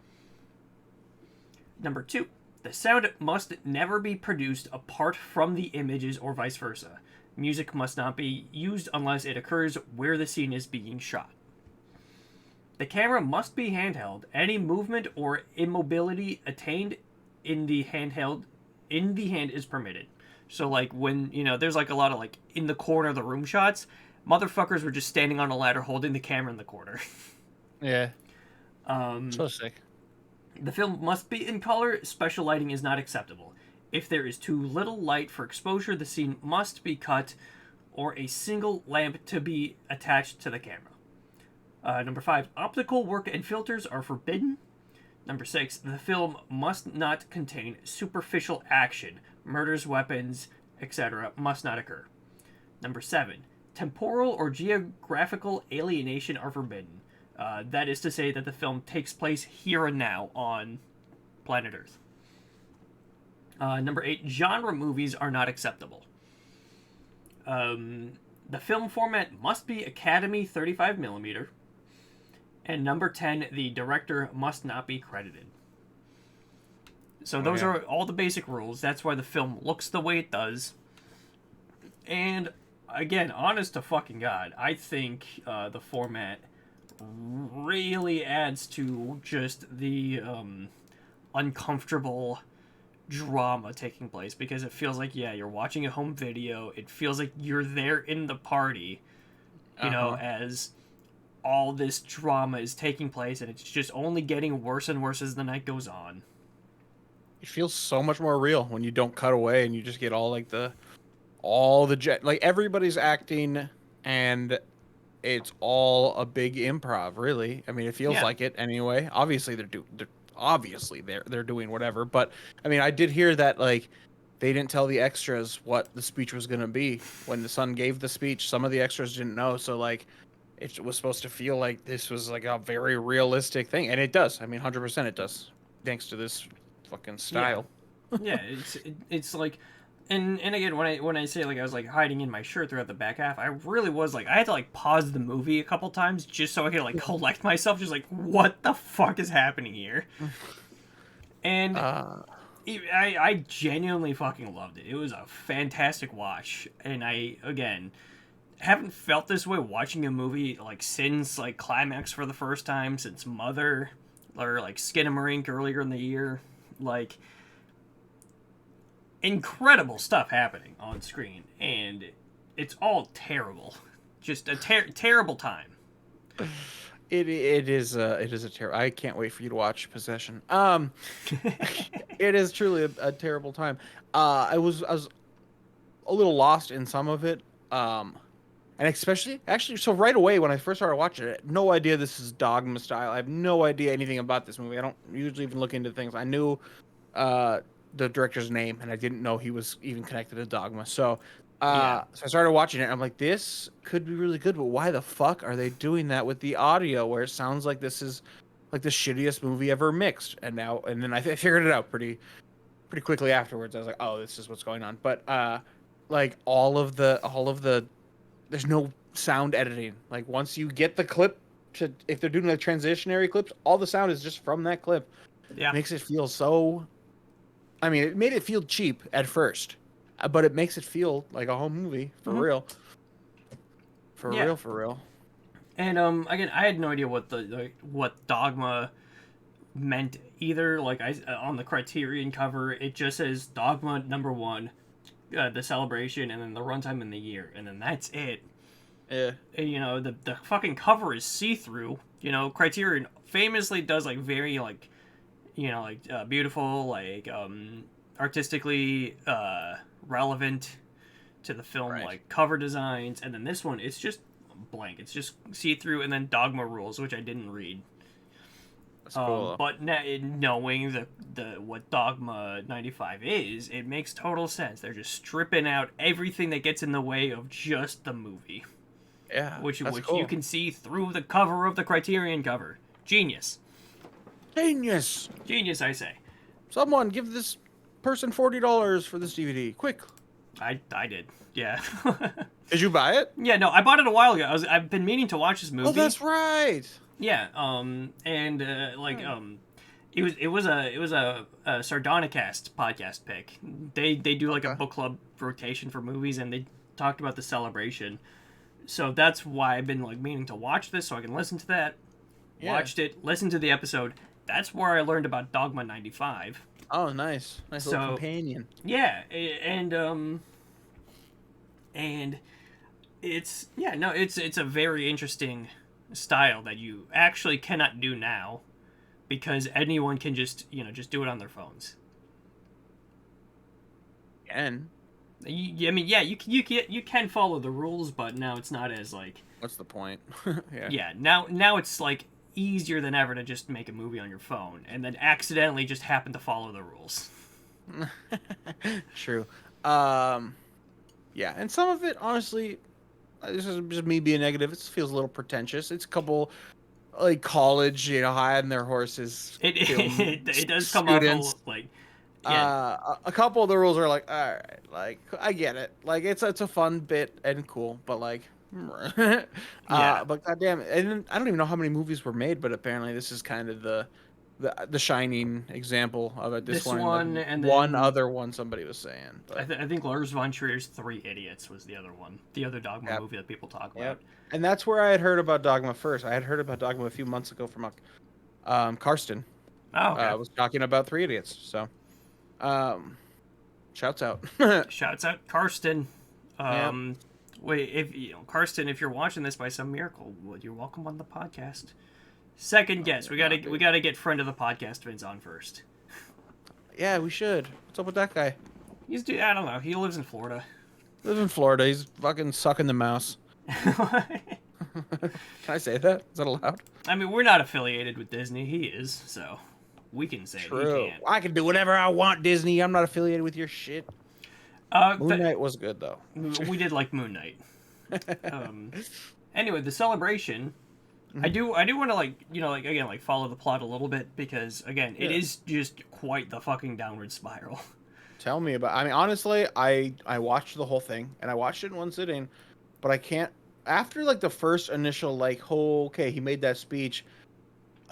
Number 2, the sound must never be produced apart from the images or vice versa. Music must not be used unless it occurs where the scene is being shot. The camera must be handheld. Any movement or immobility attained in the hand is permitted. So like when, there's like a lot of like in the corner of the room shots, motherfuckers were just standing on a ladder holding the camera in the corner. Yeah. So sick. The film must be in color. Special lighting is not acceptable. If there is too little light for exposure, the scene must be cut or a single lamp to be attached to the camera. Number 5, optical work and filters are forbidden. Number 6, the film must not contain superficial action. Murders, weapons, etc. must not occur. Number 7, temporal or geographical alienation are forbidden. That is to say that the film takes place here and now on planet Earth. Number 8, genre movies are not acceptable. The film format must be Academy 35mm. And number 10, the director must not be credited. So those are all the basic rules. That's why the film looks the way it does. And again, honest to fucking God, I think the format really adds to just the uncomfortable drama taking place, because it feels like, you're watching a home video. It feels like you're there in the party, as all this drama is taking place, and it's just only getting worse and worse as the night goes on. It feels so much more real when you don't cut away and you just get all like everybody's acting, and it's all a big improv, really. I mean, it feels like it anyway. Obviously they're doing whatever, but I mean, I did hear that like they didn't tell the extras what the speech was going to be when the son gave the speech. Some of the extras didn't know, so like it was supposed to feel like this was like a very realistic thing, and it does. I mean, 100% it does, thanks to this fucking style. Yeah, it's like, and again, when I say like I was like hiding in my shirt throughout the back half, I really was like, I had to like pause the movie a couple times just so I could like collect myself, just like, what the fuck is happening here? And I genuinely fucking loved it. It was a fantastic watch, and I again haven't felt this way watching a movie like since like Climax for the first time, since Mother, or like Skinamarink earlier in the year. Like, incredible stuff happening on screen, and it's all terrible. Just a terrible time. It is a terrible. I can't wait for you to watch Possession. It is truly a terrible time. I was a little lost in some of it. And especially, actually, so right away when I first started watching it, I had no idea this is Dogma style. I have no idea anything about this movie. I don't usually even look into things. I knew the director's name, and I didn't know he was even connected to Dogma. So So I started watching it. And I'm like, this could be really good, but why the fuck are they doing that with the audio where it sounds like this is like the shittiest movie ever mixed? And then I figured it out pretty quickly afterwards. I was like, oh, this is what's going on. But like all of the there's no sound editing. Like once you get the clip to, if they're doing the transitionary clips, all the sound is just from that clip. Yeah. Makes it feel so. I mean, it made it feel cheap at first, but it makes it feel like a home movie for real. For real. And again, I had no idea what what Dogma meant either. Like on the Criterion cover, it just says Dogma #1, the celebration, and then the runtime in the year, and then that's it. Yeah. And, you know, the fucking cover is see-through. You know, Criterion famously does like very like, you know, like beautiful, like artistically relevant to the film, like cover designs, and then this one it's just blank. It's just see-through, and then Dogma rules, which I didn't read. That's cool. But knowing the what Dogma 95 is, it makes total sense. They're just stripping out everything that gets in the way of just the movie. Yeah, which cool. you can see through the cover of the Criterion cover. Genius, I say. Someone give this person $40 for this DVD, quick. I did, yeah. Did you buy it? Yeah, no, I bought it a while ago. I've been meaning to watch this movie. Oh, that's right. Yeah, it was a Sardonicast podcast pick. They do like a book club rotation for movies, and they talked about the celebration. So that's why I've been like meaning to watch this, so I can listen to that. Yeah. Watched it, listened to the episode. That's where I learned about Dogma 95. Oh, nice little companion. Yeah, and it's it's a very interesting style that you actually cannot do now, because anyone can just do it on their phones. And you can follow the rules, but now it's not as like. What's the point? Yeah. Now it's like easier than ever to just make a movie on your phone and then accidentally just happen to follow the rules. True. Yeah, and some of it, honestly, this is just me being negative. It feels a little pretentious. It's a couple like college, hiding their horses. It does come off like. Yeah. A couple of the rules are like, all right, like I get it, like it's a fun bit and cool, but like, yeah. But goddamn, and I don't even know how many movies were made, but apparently this is kind of the shining example of it. This one, like, and one other one somebody was saying. But. I think Lars von Trier's 3 Idiots was the other one, the other Dogma movie that people talk about. And that's where I had heard about Dogma first. I had heard about Dogma a few months ago from Karsten. Oh, okay. I was talking about 3 Idiots, so. Shouts out. Shouts out, Karsten. Wait, Karsten, if you're watching this by some miracle, you're welcome on the podcast. Second guess, we gotta get friend of the podcast Vince on first. Yeah, we should. What's up with that guy? I don't know. He lives in Florida. He's fucking sucking the mouse. Can I say that? Is that allowed? I mean, we're not affiliated with Disney. He is, so. We can say True. he can't. I can do whatever I want, Disney. I'm not affiliated with your shit. Moon Knight was good, though. We did like Moon Knight. Anyway, the celebration. Mm-hmm. I do want to follow the plot a little bit, because again, it is just quite the fucking downward spiral. Tell me about. I mean, honestly, I watched the whole thing, and I watched it in one sitting, but I can't. After like the first initial okay, he made that speech.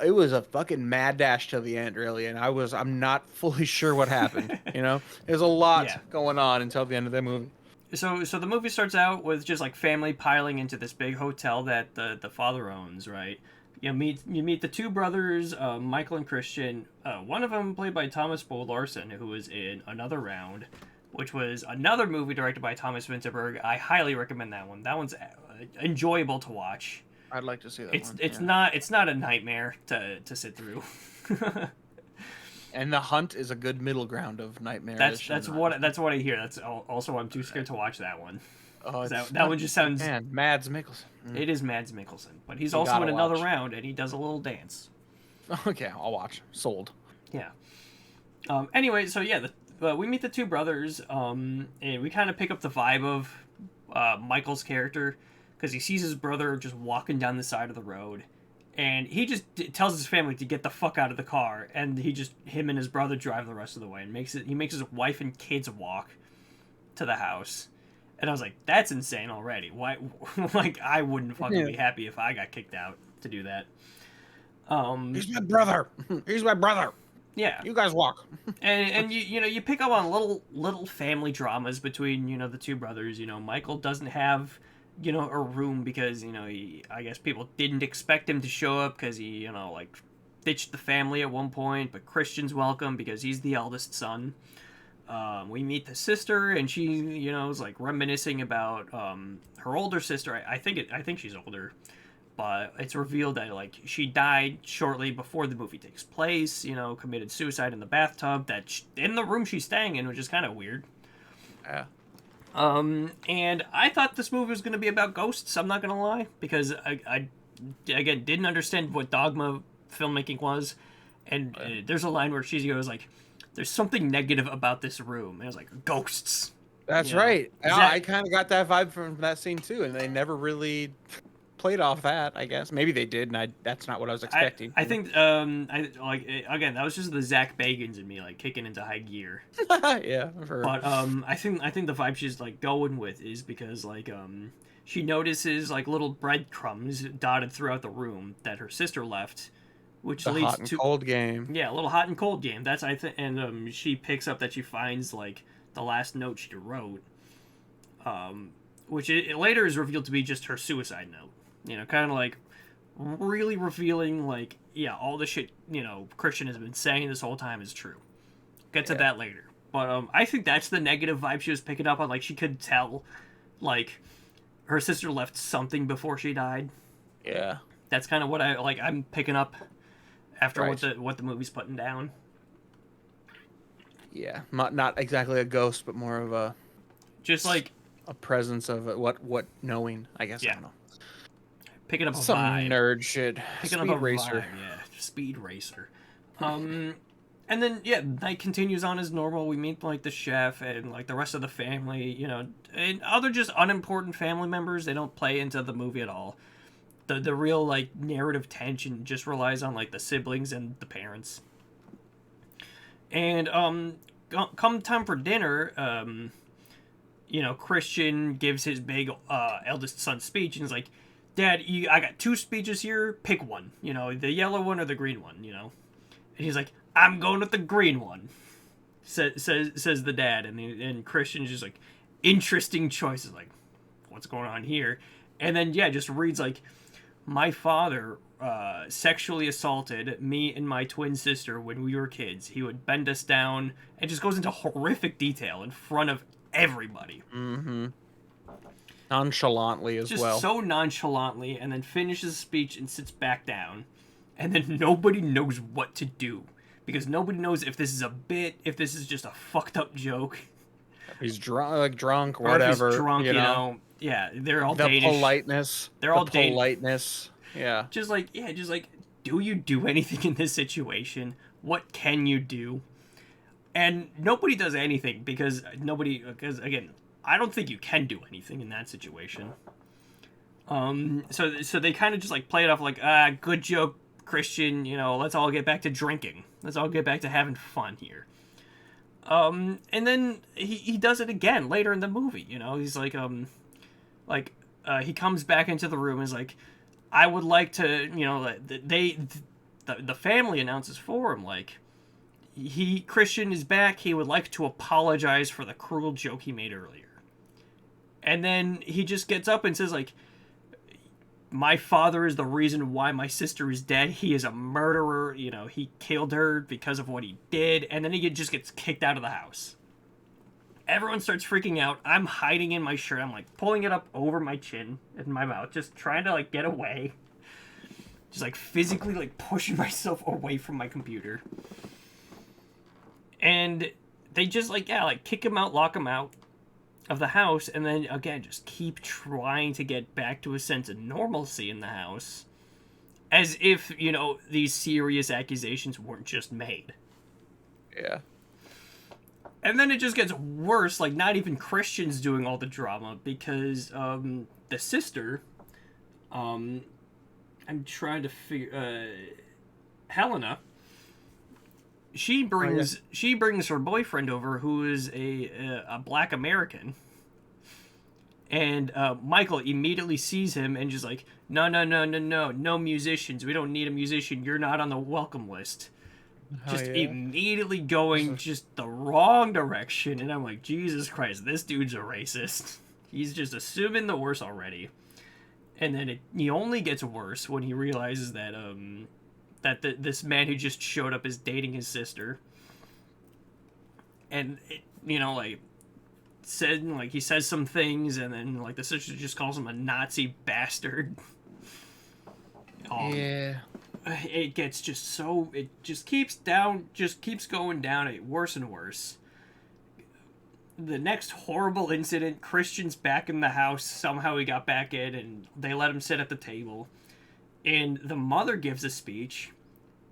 It was a fucking mad dash to the end, really, and I'm not fully sure what happened. There's a lot going on until the end of that movie. So the movie starts out with just like family piling into this big hotel that the father owns, right? You meet the 2 brothers, Michael and Christian. One of them played by Thomas Bo Larsen, who was in Another Round, which was another movie directed by Thomas Vinterberg. I highly recommend that one. That one's enjoyable to watch. I'd like to see that one. It's not a nightmare to sit through. And The Hunt is a good middle ground of nightmare. That's what I hear. That's also I'm too scared to watch that one. Oh, that one just sounds. Man, Mads Mikkelsen. It is Mads Mikkelsen, but he's also in Another Round, and he does a little dance. Okay, I'll watch. Sold. Yeah. Anyway, so yeah, we meet the 2 brothers, and we kind of pick up the vibe of Michael's character, because he sees his brother just walking down the side of the road, and he just tells his family to get the fuck out of the car, and him and his brother drive the rest of the way, and he makes his wife and kids walk to the house. And I was like, that's insane already. Why? Like, I wouldn't fucking be happy if I got kicked out to do that. He's my brother. He's my brother. Yeah. You guys walk. And you pick up on little family dramas between, the two brothers. Michael doesn't have, a room because, I guess people didn't expect him to show up because he, ditched the family at one point, but Christian's welcome because he's the eldest son. We meet the sister, and she, is like reminiscing about her older sister. I think she's older, but it's revealed that like she died shortly before the movie takes place. Committed suicide in the bathtub in the room she's staying in, which is kind of weird. Yeah. And I thought this movie was going to be about ghosts. I'm not going to lie, because I again didn't understand what Dogme filmmaking was, and there's a line where she goes like, there's something negative about this room. And I was like, ghosts. That's right. I kind of got that vibe from that scene too, and they never really played off that. I guess maybe they did, and that's not what I was expecting. I think again, that was just the Zach Bagans in me like kicking into high gear. Yeah. But I think the vibe she's like going with is because like she notices like little breadcrumbs dotted throughout the room that her sister left. Which the leads hot and to cold game. Yeah, a little hot and cold game. That's and she picks up that she finds like the last note she wrote, which it later is revealed to be just her suicide note. Kind of like really revealing like all the shit Christian has been saying this whole time is true. Get to that later. But I think that's the negative vibe she was picking up on. Like she could tell, like her sister left something before she died. Yeah, that's kind of what I'm picking up. After what the movie's putting down. Yeah, not exactly a ghost, but more of a just like a presence of what knowing. I guess I don't know. Picking up some vibe. Nerd shit. Picking Speed up a racer. Vibe, yeah, speed racer. And then night continues on as normal. We meet like the chef and like the rest of the family, and other just unimportant family members. They don't play into the movie at all. The real like narrative tension just relies on like the siblings and the parents. And come time for dinner, Christian gives his big eldest son speech and he's like, Dad, I got two speeches here, pick one, the yellow one or the green one, and he's like, I'm going with the green one, says the dad, and Christian's just like, interesting choices, like, what's going on here? And then just reads like, my father sexually assaulted me and my twin sister when we were kids. He would bend us down and just goes into horrific detail in front of everybody. Mm-hmm. Nonchalantly as well. Just so nonchalantly, and then finishes the speech and sits back down. And then nobody knows what to do. Because nobody knows if this is a bit, if this is just a fucked up joke. He's drunk, or whatever. If he's drunk, Yeah, they're all Danish. Politeness. They're all politeness. Yeah. Just like, do you do anything in this situation? What can you do? And nobody does anything because again, I don't think you can do anything in that situation. So they kind of just like play it off like, good joke, Christian, let's all get back to drinking. Let's all get back to having fun here. And then he does it again later in the movie, he's like, he comes back into the room and is like, I would like to, the family announces for him, like, Christian is back, he would like to apologize for the cruel joke he made earlier. And then he just gets up and says, like, my father is the reason why my sister is dead. He is a murderer. He killed her because of what he did. And then he just gets kicked out of the house. Everyone starts freaking out. I'm hiding in my shirt. I'm, like, pulling it up over my chin and my mouth. Just trying to, like, get away. Just, like, physically, like, pushing myself away from my computer. And they just, like, kick him out, lock him out of the house, and then again just keep trying to get back to a sense of normalcy in the house, as if these serious accusations weren't just made. Yeah. And then it just gets worse, like not even Christian's doing all the drama because the sister, I'm trying to figure, Helena, she brings her boyfriend over who is a black American. And Michael immediately sees him and just like, no musicians. We don't need a musician. You're not on the welcome list. Just immediately going just the wrong direction. And I'm like, Jesus Christ, this dude's a racist. He's just assuming the worst already. And then he only gets worse when he realizes that this man who just showed up is dating his sister. And, he says some things, and then, like, the sister just calls him a Nazi bastard. Yeah. It gets just so... It just keeps going down, worse and worse. The next horrible incident, Christian's back in the house. Somehow he got back in, and they let him sit at the table. And the mother gives a speech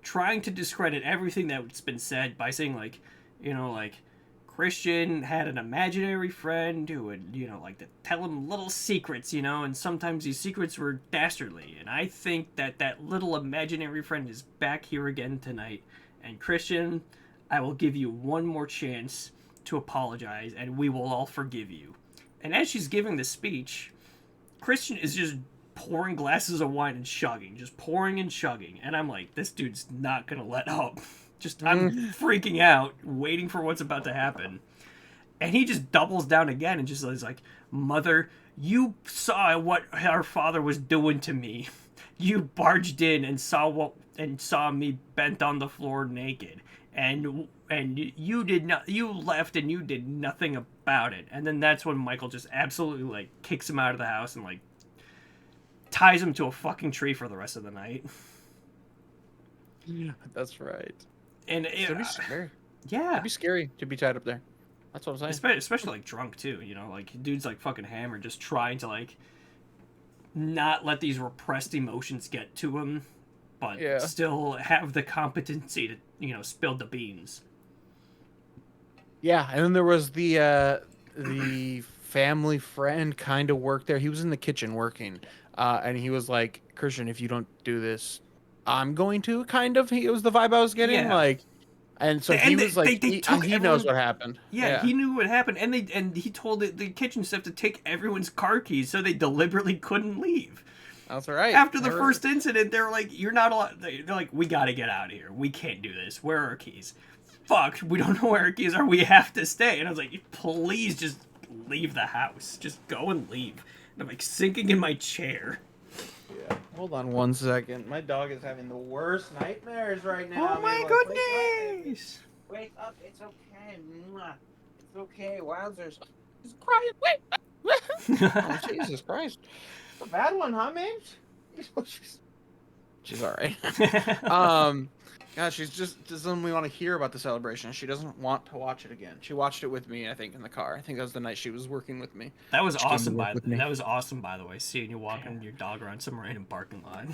trying to discredit everything that's been said by saying, Christian had an imaginary friend who would, to tell him little secrets, and sometimes these secrets were dastardly. And I think that little imaginary friend is back here again tonight. And Christian, I will give you one more chance to apologize, and we will all forgive you. And as she's giving the speech, Christian is just pouring glasses of wine and chugging, just pouring and chugging. And I'm like, this dude's not gonna let up. I'm freaking out, waiting for what's about to happen. And he just doubles down again and just is like, Mother, you saw what our father was doing to me. You barged in and saw me bent on the floor naked. And you left and you did nothing about it. And then that's when Michael just absolutely, kicks him out of the house and, ties him to a fucking tree for the rest of the night. Yeah, that's right. And it'd be scary. Yeah. It'd be scary to be tied up there. That's what I'm saying. Especially drunk too, dude's fucking hammered, just trying to not let these repressed emotions get to him, but still have the competency to, spill the beans. Yeah, and then there was the family friend kind of worked there. He was in the kitchen working, and he was like, Christian, if you don't do this, I'm going to, kind of. It was the vibe I was getting, and so he was like, he knows what happened. Yeah, he knew what happened, and he told the kitchen staff to take everyone's car keys so they deliberately couldn't leave. That's right. After the first incident, they were like, you're not allowed. They're like, we gotta get out of here. We can't do this. Where are our keys? Fuck, we don't know where our keys are. We have to stay. And I was like, please just leave the house. Just go and leave. And I'm sinking in my chair. Yeah. Hold on one second. My dog is having the worst nightmares right now. Oh my goodness! Wake up. It's okay. It's okay. Wowzers. He's crying. Wait. Oh, Jesus Christ. It's a bad one, huh, man? She's all right. God, she just doesn't want to hear about the celebration. She doesn't want to watch it again. She watched it with me, I think, in the car. I think that was the night she was working with me. That was awesome, by the way, seeing you walking your dog around some random parking lot.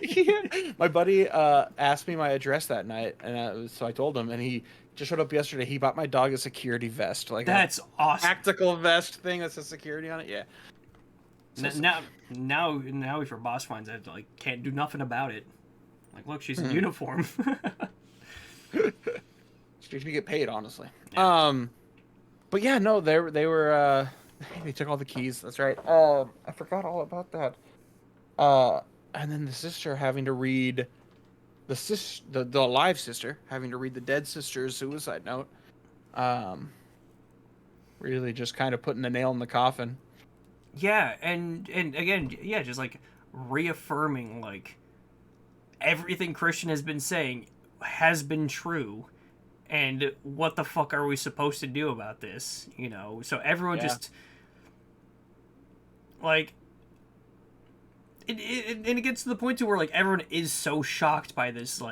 Yeah. My buddy asked me my address that night, and so I told him, and he just showed up yesterday. He bought my dog a security vest, that's awesome. Tactical vest thing that says security on it. Yeah. Now, if your boss finds out, can't do nothing about it. Look, she's in uniform. She should get paid, honestly. Yeah. But yeah, no, they were. They took all the keys. That's right. I forgot all about that. And then the sister having to read, the alive sister having to read the dead sister's suicide note. Really, just kind of putting the nail in the coffin. Yeah, and again, just reaffirming everything Christian has been saying has been true, and what the fuck are we supposed to do about this? So everyone just it gets to the point to where everyone is so shocked by this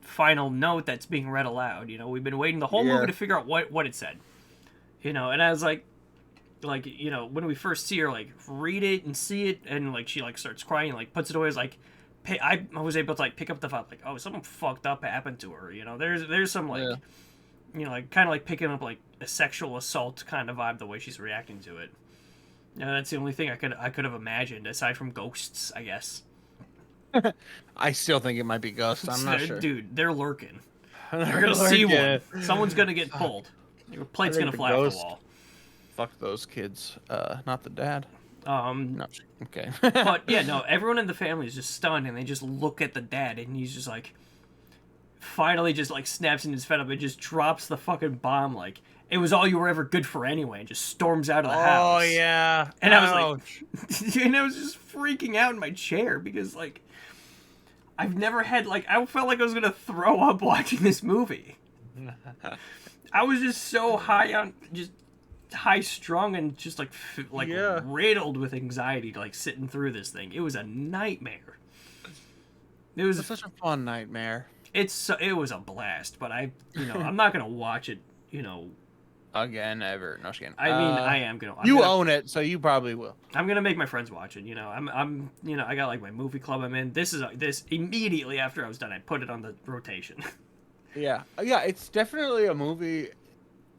final note that's being read aloud. We've been waiting the whole movie to figure out what it said. And I was when we first see her read it and see it, and she starts crying and puts it away, I was able to pick up the thought oh, something fucked up happened to her. There's some like kind of like picking up like a sexual assault kind of vibe the way she's reacting to it. That's the only thing I could have imagined aside from ghosts, I guess. I still think it might be ghosts. I'm not sure. Dude, they're lurking. They're You're gonna see one. Someone's gonna get pulled. Your plate's gonna fly off the wall. Fuck those kids. Not the dad. No, okay. But yeah, no, everyone in the family is just stunned, and they just look at the dad, and he's just like, finally, just like snaps in his fed up and just drops the fucking bomb, like it was all you were ever good for anyway, and just storms out of the house. Oh yeah. And I was like, and I was just freaking out in my chair because like, I've never had like I felt like I was gonna throw up watching this movie. I was just so high strung and just like riddled with anxiety, like sitting through this thing. It was a nightmare. It was such a fun nightmare. It was a blast, but I'm not gonna watch it. Again, ever. No, again. I mean, I am gonna. Own it, so you probably will. I'm gonna make my friends watch it. I'm. I got like my movie club I'm in. This immediately after I was done, I put it on the rotation. Yeah. It's definitely a movie.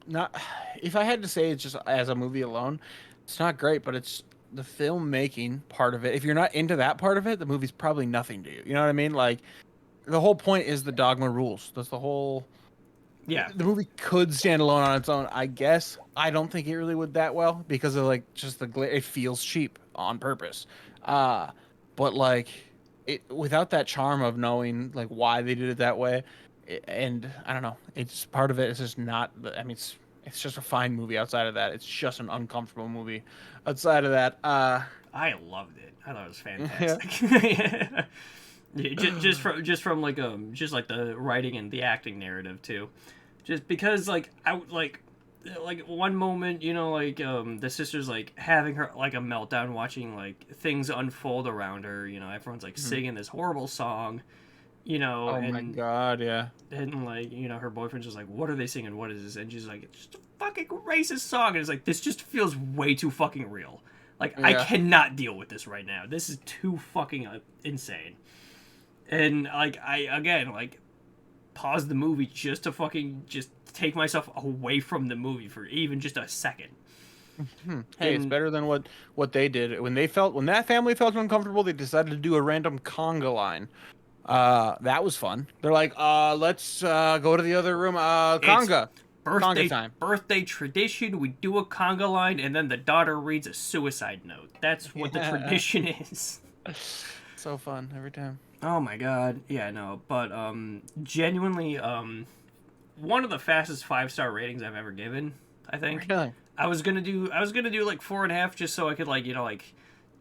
Not, if I had to say it's just as a movie alone, it's not great, but it's the filmmaking part of it. If you're not into that part of it, the movie's probably nothing to you. You know what I mean? Like, the whole point is the Dogme rules. That's the whole. Yeah. The movie could stand alone on its own, I guess. I don't think it really would that well because of like just the glare. It feels cheap on purpose. But like without that charm of knowing like why they did it that way, and I don't know, it's part of it. It's just not. I mean, it's just a fine movie. Outside of that, it's just an uncomfortable movie. Outside of that, I loved it. I thought it was fantastic. Yeah. just from like the writing and the acting narrative too, just because like I like one moment the sister's like having her like a meltdown watching like things unfold around her, everyone's like singing this horrible song, oh my god, yeah, and like her boyfriend's just like, what are they singing, what is this, and she's like, it's just a fucking racist song, and it's like, this just feels way too fucking real, like yeah. I cannot deal with this right now, this is too fucking insane. And like I paused the movie just to fucking just take myself away from the movie for even just a second. Hey, it's better than what they did. When that family felt uncomfortable, they decided to do a random conga line. That was fun. They're like, let's go to the other room. Conga. Conga time. Birthday tradition. We do a conga line, and then the daughter reads a suicide note. That's what the tradition is. So fun every time. Oh my god, yeah, no, but genuinely, one of the fastest 5-star ratings I've ever given. I think. Really? I was gonna do like 4.5 just so I could like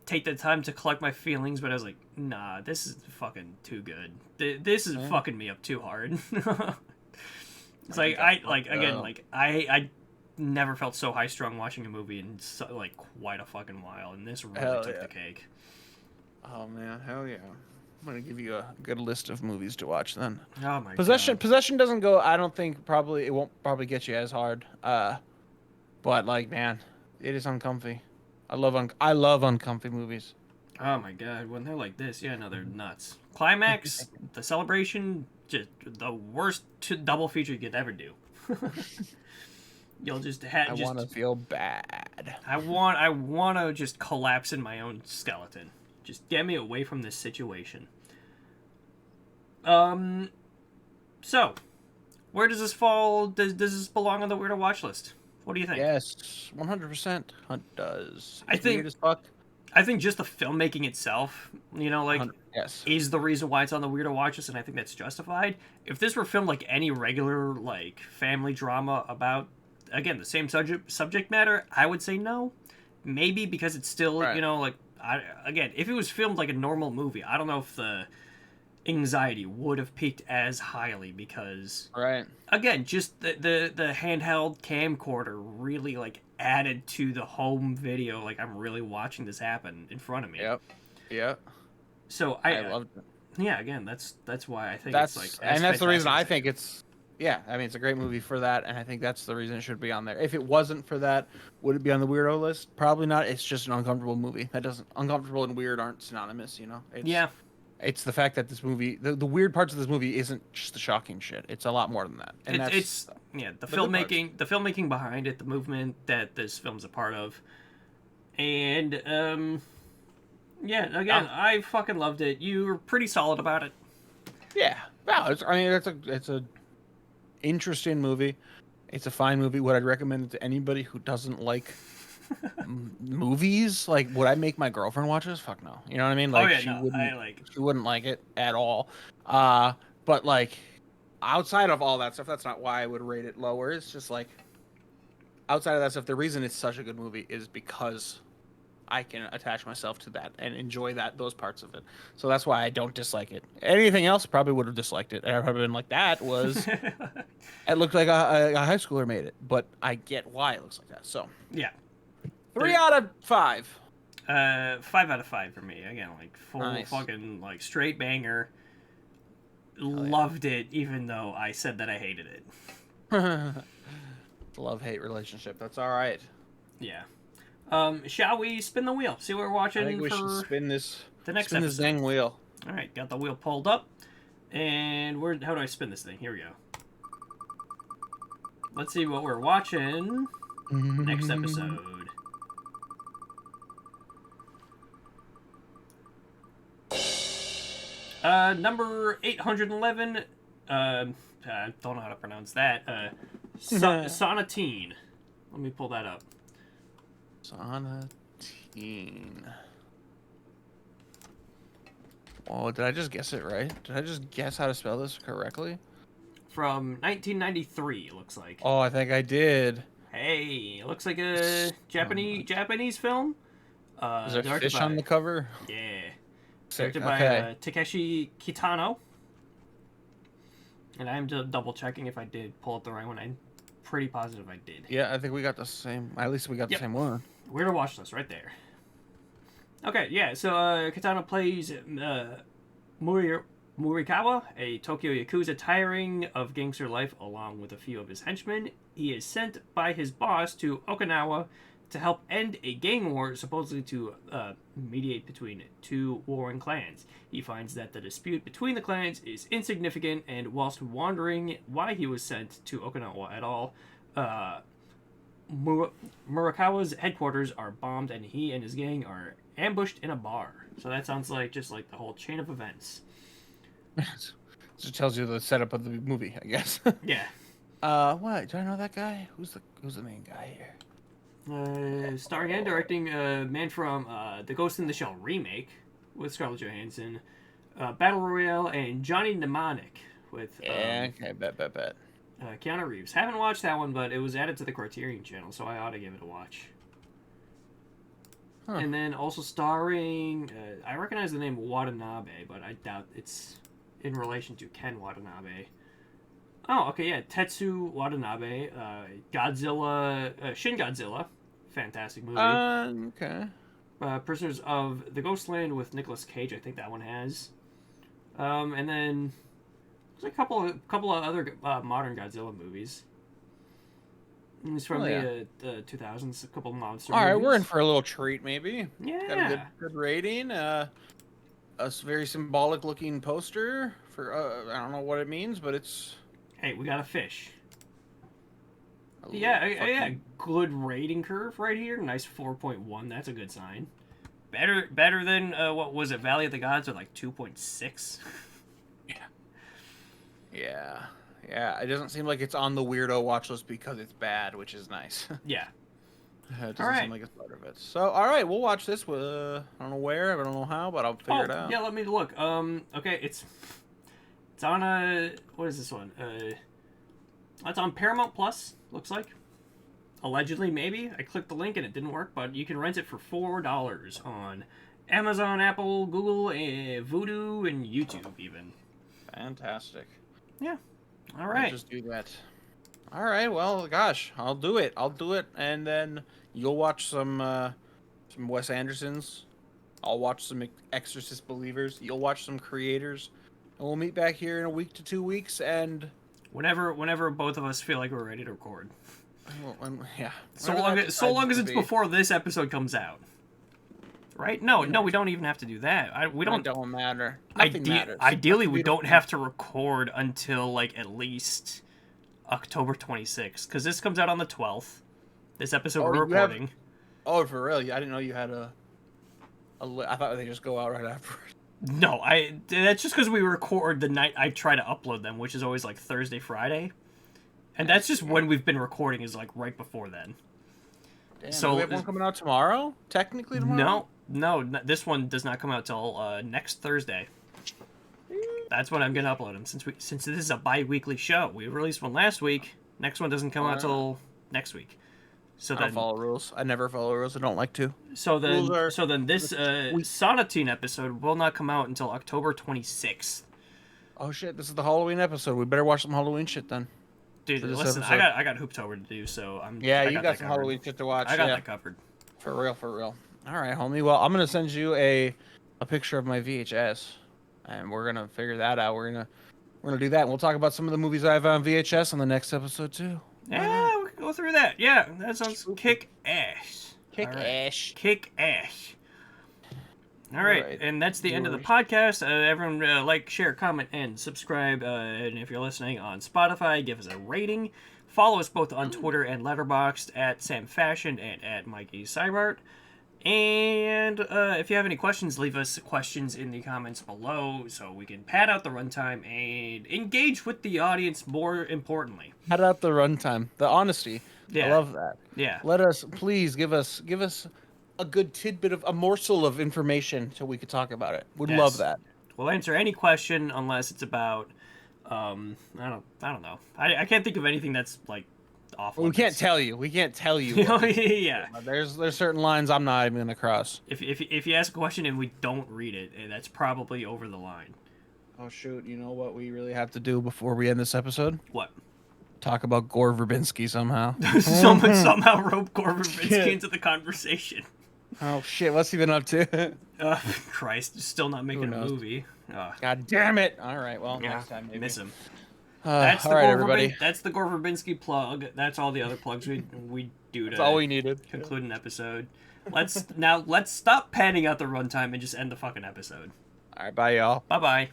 take the time to collect my feelings, but I was like, nah, this is fucking too good. This is fucking me up too hard. It's like I never felt so high strung watching a movie in quite a fucking while, and this really took the cake. Oh man, hell yeah. I'm gonna give you a good list of movies to watch then. Oh my god. Possession doesn't go. I don't think it won't get you as hard. But like man, it is uncomfy. I love uncomfy movies. Oh my god, when they're like this, yeah, no, they're nuts. Climax, the celebration, just the worst double feature you could ever do. You'll just have. I want to feel bad. I want to just collapse in my own skeleton. Just get me away from this situation. So, where does this fall? Does this belong on the Weirdo Watchlist? What do you think? Yes, 100% Hunt does. I think weird as fuck. I think just the filmmaking itself, yes, is the reason why it's on the Weirdo Watchlist, and I think that's justified. If this were filmed like any regular family drama about, again, the same subject matter, I would say no. Maybe because it's still, right. Again, if it was filmed like a normal movie, I don't know if the anxiety would have peaked as highly because, right. Again, just the handheld camcorder really added to the home video. I'm really watching this happen in front of me. Yep. So I loved it. Yeah, again, that's why I think that's the reason I think it's. Yeah, I mean, it's a great movie for that, and I think that's the reason it should be on there. If it wasn't for that, would it be on the Weirdo list? Probably not. It's just an uncomfortable movie. Uncomfortable and weird aren't synonymous, Yeah. It's the fact that this movie, the weird parts of this movie isn't just the shocking shit. It's a lot more than that. And it's the filmmaking behind it, the movement that this film's a part of. And I fucking loved it. You were pretty solid about it. Yeah. Wow, it's a interesting movie. It's a fine movie. Would I recommend it to anybody who doesn't like movies? Like, would I make my girlfriend watch this? Fuck no. You know what I mean? Like, she wouldn't like it at all. But like, outside of all that stuff, that's not why I would rate it lower. It's just like, outside of that stuff, the reason it's such a good movie is because I can attach myself to that and enjoy those parts of it. So that's why I don't dislike it. Anything else, probably would have disliked it. I'd probably been like, that was... It looked like a high schooler made it, but I get why it looks like that. So yeah, 3 out of 5. 5 out of 5 for me. Again, like full fucking like straight banger. Loved it, even though I said that I hated it. Love-hate relationship. That's all right. Yeah. Shall we spin the wheel? See what we're watching. I think we should spin this. The next spin episode. This dang wheel. All right, got the wheel pulled up, and how do I spin this thing? Here we go. Let's see what we're watching next episode. Number 811. I don't know how to pronounce that. Sonatine. Let me pull that up. Sonatine. Oh, did I just guess it right? Did I just guess how to spell this correctly? From 1993, it looks like. Oh, I think I did. Hey, it looks like a Japanese film. Is there fish on the cover? Yeah. Directed by Takeshi Kitano. And I'm just double checking if I did pull up the right one. I'm pretty positive I did. Yeah, I think we got the same. At least we got the same one. Weirdo Watchlist right there. Okay, yeah. So Kitano plays Murikawa, a Tokyo Yakuza tiring of gangster life along with a few of his henchmen. He is sent by his boss to Okinawa to help end a gang war, supposedly to mediate between two warring clans. He finds that the dispute between the clans is insignificant, and whilst wondering why he was sent to Okinawa at all, Murikawa's headquarters are bombed and he and his gang are ambushed in a bar. So that sounds like just like the whole chain of events. Just tells you the setup of the movie, I guess. Yeah. What? Do I know that guy? Who's the main guy here? Starring and directing man from the Ghost in the Shell remake with Scarlett Johansson, Battle Royale, and Johnny Mnemonic with okay, bet. Keanu Reeves. Haven't watched that one, but it was added to the Criterion channel, so I ought to give it a watch. Huh. And then also starring, I recognize the name Watanabe, but I doubt it's in relation to Ken Watanabe. Oh, okay, yeah, Tetsu Watanabe, Godzilla, Shin Godzilla, fantastic movie. Okay. Prisoners of the Ghostland with Nicolas Cage, I think that one has. And then there's a couple of other modern Godzilla movies. It's from the 2000s, a couple of monster movies. All right, we're in for a little treat, maybe. Yeah. Got a good rating. A very symbolic looking poster for I don't know what it means, but it's. Hey, we got a fish. Yeah, good rating curve right here. Nice 4.1. That's a good sign. Better than what was it? Valley of the Gods, or like 2.6. Yeah. It doesn't seem like it's on the Weirdo Watchlist because it's bad, which is nice. Yeah. It doesn't seem like it's part of it. So, all right, we'll watch this. I don't know where, I don't know how, but I'll figure it out. Yeah, let me look. Okay, it's on a... What is this one? It's on Paramount Plus, looks like. Allegedly, maybe. I clicked the link and it didn't work, but you can rent it for $4 on Amazon, Apple, Google, Vudu, and YouTube, even. Fantastic. Yeah. All right. I'll just do that. All right. Well, gosh, I'll do it, and then you'll watch some Wes Andersons. I'll watch some Exorcist Believers. You'll watch some Creators, and we'll meet back here in a week to 2 weeks, and whenever both of us feel like we're ready to record. Well, yeah. So long as it's before this episode comes out. Right? No, we don't even have to do that. We don't. It don't matter. Nothing matters. Ideally, we don't have to record until like at least October 26th, because this comes out on the 12th. This episode we're recording. Oh, for real? I didn't know you had I thought they just go out right after. No, that's just because we record the night I try to upload them, which is always like Thursday, Friday. And that's just when we've been recording, is like right before then. Damn, so we have one coming out tomorrow? Technically tomorrow? No, this one does not come out till next Thursday. That's when I'm gonna upload them, since this is a bi-weekly show. We released one last week. Next one doesn't come out till next week. So I don't follow rules. I never follow rules. I don't like to. So then this Sonatine episode will not come out until October 26th. Oh shit! This is the Halloween episode. We better watch some Halloween shit then. Dude, listen, I got Hooptober to do, so I'm. Yeah, you got some Halloween shit to watch. I got that covered. For real. All right, homie. Well, I'm gonna send you a picture of my VHS, and we're gonna figure that out. We're gonna do that, and we'll talk about some of the movies I have on VHS on the next episode too. Yeah, we can go through that. Yeah, that sounds kick ass. Kick ass. All right, and that's the end of the podcast. Everyone like, share, comment, and subscribe. And if you're listening on Spotify, give us a rating. Follow us both on Twitter and Letterboxd at Sam Fashion and at Mikeys Cybart. And if you have any questions, leave us questions in the comments below so we can pad out the runtime and engage with the audience more importantly. Pad out the runtime. The honesty. Yeah. I love that. Yeah. Please give us a good tidbit of a morsel of information so we could talk about it. Would love that. We'll answer any question unless it's about I don't know. I can't think of anything that's like off. We can't tell you. Yeah. There's certain lines I'm not even gonna cross. If you ask a question and we don't read it, that's probably over the line. Oh shoot! You know what we really have to do before we end this episode? What? Talk about Gore Verbinski somehow. Someone somehow rope Gore Verbinski into the conversation. Oh shit! What's he been up to? Christ, still not making a movie. God damn it! All right, well, next time maybe. Miss him. That's all right, everybody. That's the Gore Verbinski plug. That's all the other plugs we do to. That's all we needed. Conclude an episode. Let's stop padding out the runtime and just end the fucking episode. All right, bye, y'all. Bye.